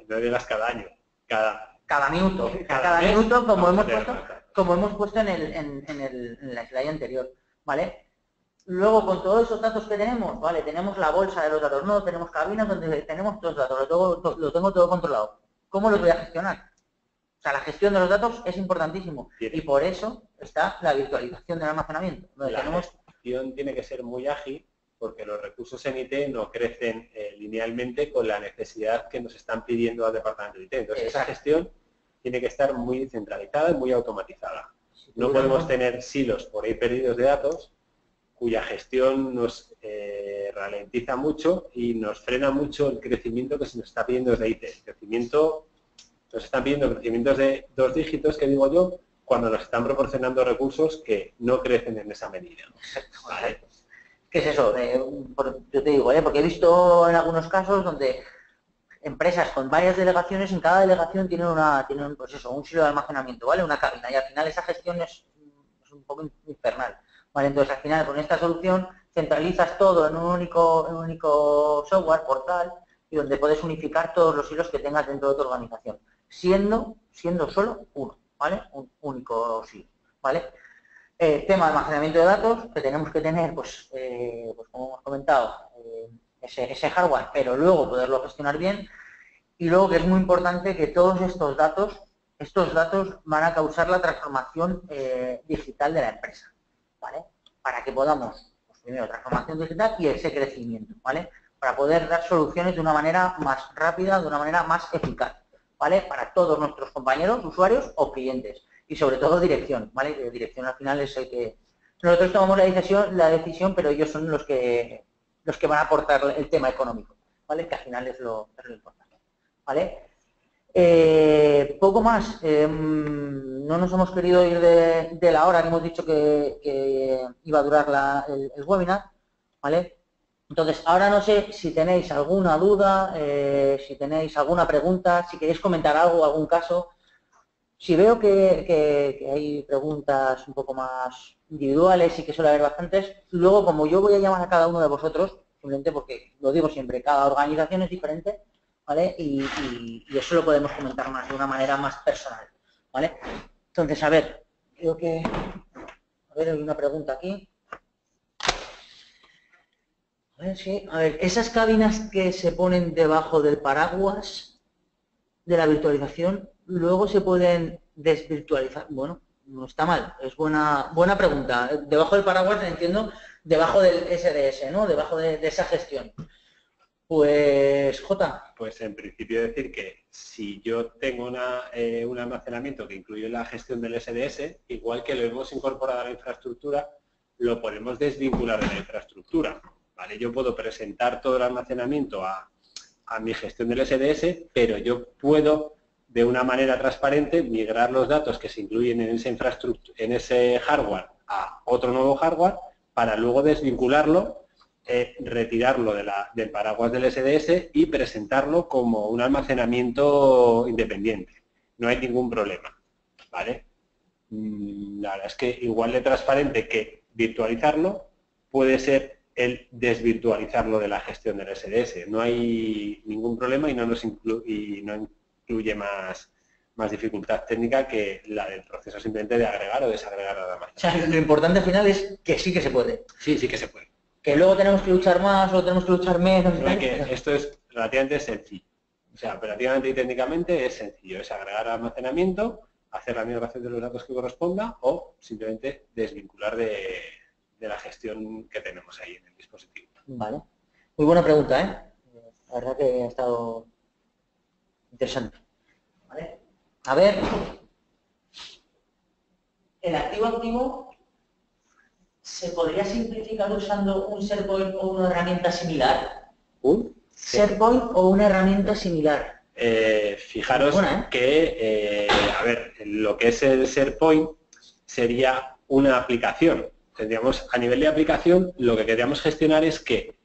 No digas cada año, cada minuto. Cada mes, minuto, como hemos puesto en la slide anterior, ¿vale? Luego, con todos esos datos que tenemos, ¿vale? Tenemos la bolsa de los datos, no, tenemos cabinas donde tenemos todos los datos, lo tengo todo controlado. ¿Cómo los voy a gestionar? O sea, la gestión de los datos es importantísimo y por eso está la virtualización del almacenamiento. La gestión tiene que ser muy ágil porque los recursos en IT no crecen linealmente con la necesidad que nos están pidiendo al departamento de IT. Entonces, esa gestión tiene que estar muy centralizada y muy automatizada. No podemos tener silos por ahí perdidos de datos cuya gestión nos ralentiza mucho y nos frena mucho el crecimiento que se nos está pidiendo desde IT. El crecimiento, nos están pidiendo crecimientes de 2 dígitos, que digo yo, cuando nos están proporcionando recursos que no crecen en esa medida. ¿Vale? ¿Qué es eso? Yo te digo, porque he visto en algunos casos donde empresas con varias delegaciones, en cada delegación tienen pues eso, un silo de almacenamiento, ¿vale? Una cabina, y al final esa gestión es un poco infernal. ¿Vale? Entonces, al final, con esta solución, centralizas todo en un único software, portal, y donde puedes unificar todos los hilos que tengas dentro de tu organización, siendo solo uno, ¿vale? Un único silo, ¿vale? Tema de almacenamiento de datos, que tenemos que tener, pues como hemos comentado, ese hardware, pero luego poderlo gestionar bien, y luego que es muy importante que todos estos datos van a causar la transformación digital de la empresa. ¿Vale? Para que podamos, pues primero, transformación digital y ese crecimiento, ¿vale? Para poder dar soluciones de una manera más rápida, de una manera más eficaz, ¿vale? Para todos nuestros compañeros, usuarios o clientes. Y sobre todo dirección, ¿vale? Dirección al final es el que... Nosotros tomamos la decisión, pero ellos son los que van a aportar el tema económico, ¿vale? Que al final es lo importante, ¿vale? Poco más, no nos hemos querido ir de la hora que hemos dicho que iba a durar el webinar, ¿vale? Entonces, ahora no sé si tenéis alguna duda, si tenéis alguna pregunta, si queréis comentar algo, algún caso. Si veo que hay preguntas un poco más individuales y que suele haber bastantes, luego como yo voy a llamar a cada uno de vosotros, simplemente porque lo digo siempre, cada organización es diferente, ¿vale? Y eso lo podemos comentar más de una manera más personal, ¿vale? Entonces, a ver, creo que... A ver, hay una pregunta aquí. A ver, sí. A ver, esas cabinas que se ponen debajo del paraguas de la virtualización, luego se pueden desvirtualizar. Bueno, no está mal, es buena pregunta. Debajo del paraguas, entiendo, debajo del SDS, ¿no? Debajo de esa gestión. Pues, Jota. Pues en principio decir que si yo tengo un almacenamiento que incluye la gestión del SDS, igual que lo hemos incorporado a la infraestructura, lo podemos desvincular de la infraestructura, ¿vale? Yo puedo presentar todo el almacenamiento a mi gestión del SDS, pero yo puedo, de una manera transparente, migrar los datos que se incluyen en esa infraestructura, en ese hardware, a otro nuevo hardware, para luego desvincularlo, retirarlo del paraguas del SDS y presentarlo como un almacenamiento independiente. No hay ningún problema, ¿vale? La verdad es que igual de transparente que virtualizarlo puede ser el desvirtualizarlo de la gestión del SDS. No hay ningún problema y no incluye más dificultad técnica que la del proceso simplemente de agregar o desagregar nada más. O sea, lo importante al final es que sí que se puede. Sí, sí que se puede. Que luego tenemos que luchar más o tenemos que luchar menos. Esto es relativamente sencillo. O sea, operativamente y técnicamente es sencillo. Es agregar almacenamiento, hacer la migración de los datos que corresponda o simplemente desvincular de la gestión que tenemos ahí en el dispositivo. Vale. Muy buena pregunta, ¿eh? La verdad que ha estado interesante. ¿Vale? A ver. El activo-activo ¿se podría simplificar usando un SharePoint o una herramienta similar? ¿Un? SharePoint o una herramienta similar. Fijaros que, a ver, lo que es el SharePoint sería una aplicación. Tendríamos, a nivel de aplicación, lo que queríamos gestionar es que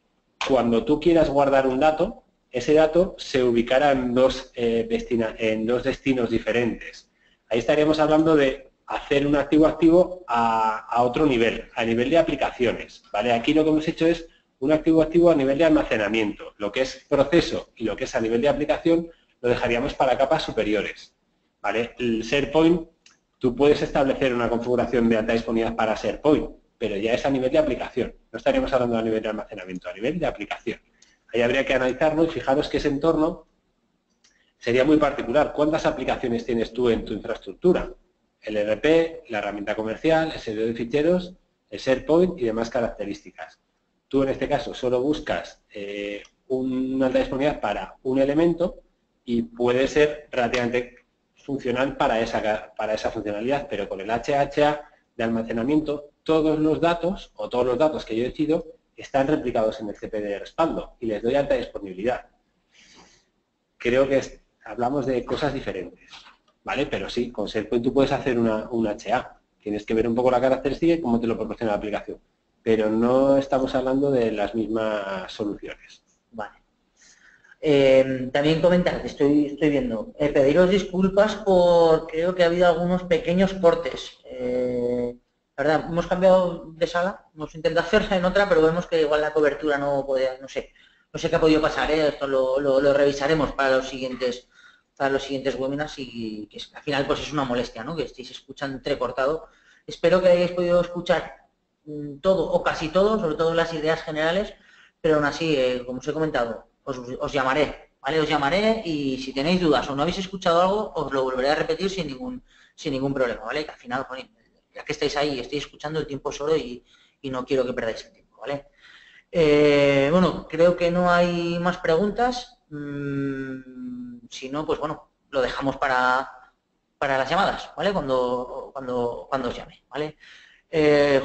cuando tú quieras guardar un dato, ese dato se ubicara en dos destinos diferentes. Ahí estaríamos hablando de hacer un activo-activo a otro nivel, a nivel de aplicaciones, ¿vale? Aquí lo que hemos hecho es un activo-activo a nivel de almacenamiento. Lo que es proceso y lo que es a nivel de aplicación lo dejaríamos para capas superiores, ¿vale? El SharePoint, tú puedes establecer una configuración de alta disponibilidad para SharePoint, pero ya es a nivel de aplicación. No estaríamos hablando a nivel de almacenamiento, a nivel de aplicación. Ahí habría que analizarlo y fijaros que ese entorno sería muy particular. ¿Cuántas aplicaciones tienes tú en tu infraestructura? El ERP, la herramienta comercial, el servidor de ficheros, el SharePoint y demás características. Tú en este caso solo buscas una alta disponibilidad para un elemento y puede ser relativamente funcional para esa funcionalidad, pero con el HHA de almacenamiento, todos los datos o todos los datos que yo decido están replicados en el CP de respaldo y les doy alta disponibilidad. Creo que hablamos de cosas diferentes, ¿vale? Pero sí, con SharePoint tú puedes hacer un HA. Tienes que ver un poco la característica y cómo te lo proporciona la aplicación. Pero no estamos hablando de las mismas soluciones. Vale. También comentar, estoy viendo, pediros disculpas por, creo que ha habido algunos pequeños cortes. La verdad, hemos cambiado de sala, hemos intentado hacerla en otra, pero vemos que igual la cobertura no podía, no sé qué ha podido pasar, esto lo revisaremos para los siguientes webinars y que al final pues es una molestia, ¿no? Que estéis escuchando entrecortado. Espero que hayáis podido escuchar todo o casi todo, sobre todo las ideas generales, pero aún así, como os he comentado, os llamaré, ¿vale? Os llamaré y si tenéis dudas o no habéis escuchado algo, os lo volveré a repetir sin ningún problema, ¿vale? Que al final, joder, ya que estáis ahí y estáis escuchando, el tiempo es oro y no quiero que perdáis el tiempo, ¿vale? Bueno, creo que no hay más preguntas. Si no, pues bueno, lo dejamos para las llamadas, ¿vale? Cuando os llame, ¿vale?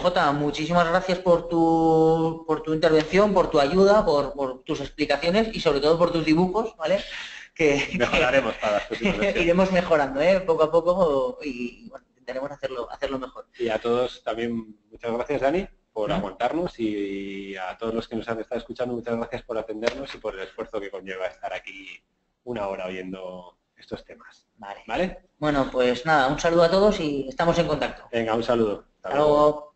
Jota, muchísimas gracias por tu intervención, por tu ayuda, por tus explicaciones y sobre todo por tus dibujos, ¿vale? Mejoraremos para las próximas veces. Iremos mejorando, poco a poco y bueno, intentaremos hacerlo mejor. Y a todos también muchas gracias, Dani, por aguantarnos y a todos los que nos han estado escuchando, muchas gracias por atendernos y por el esfuerzo que conlleva estar aquí una hora oyendo estos temas. Vale. Bueno, pues nada, un saludo a todos y estamos en contacto. Venga, un saludo. Hasta luego.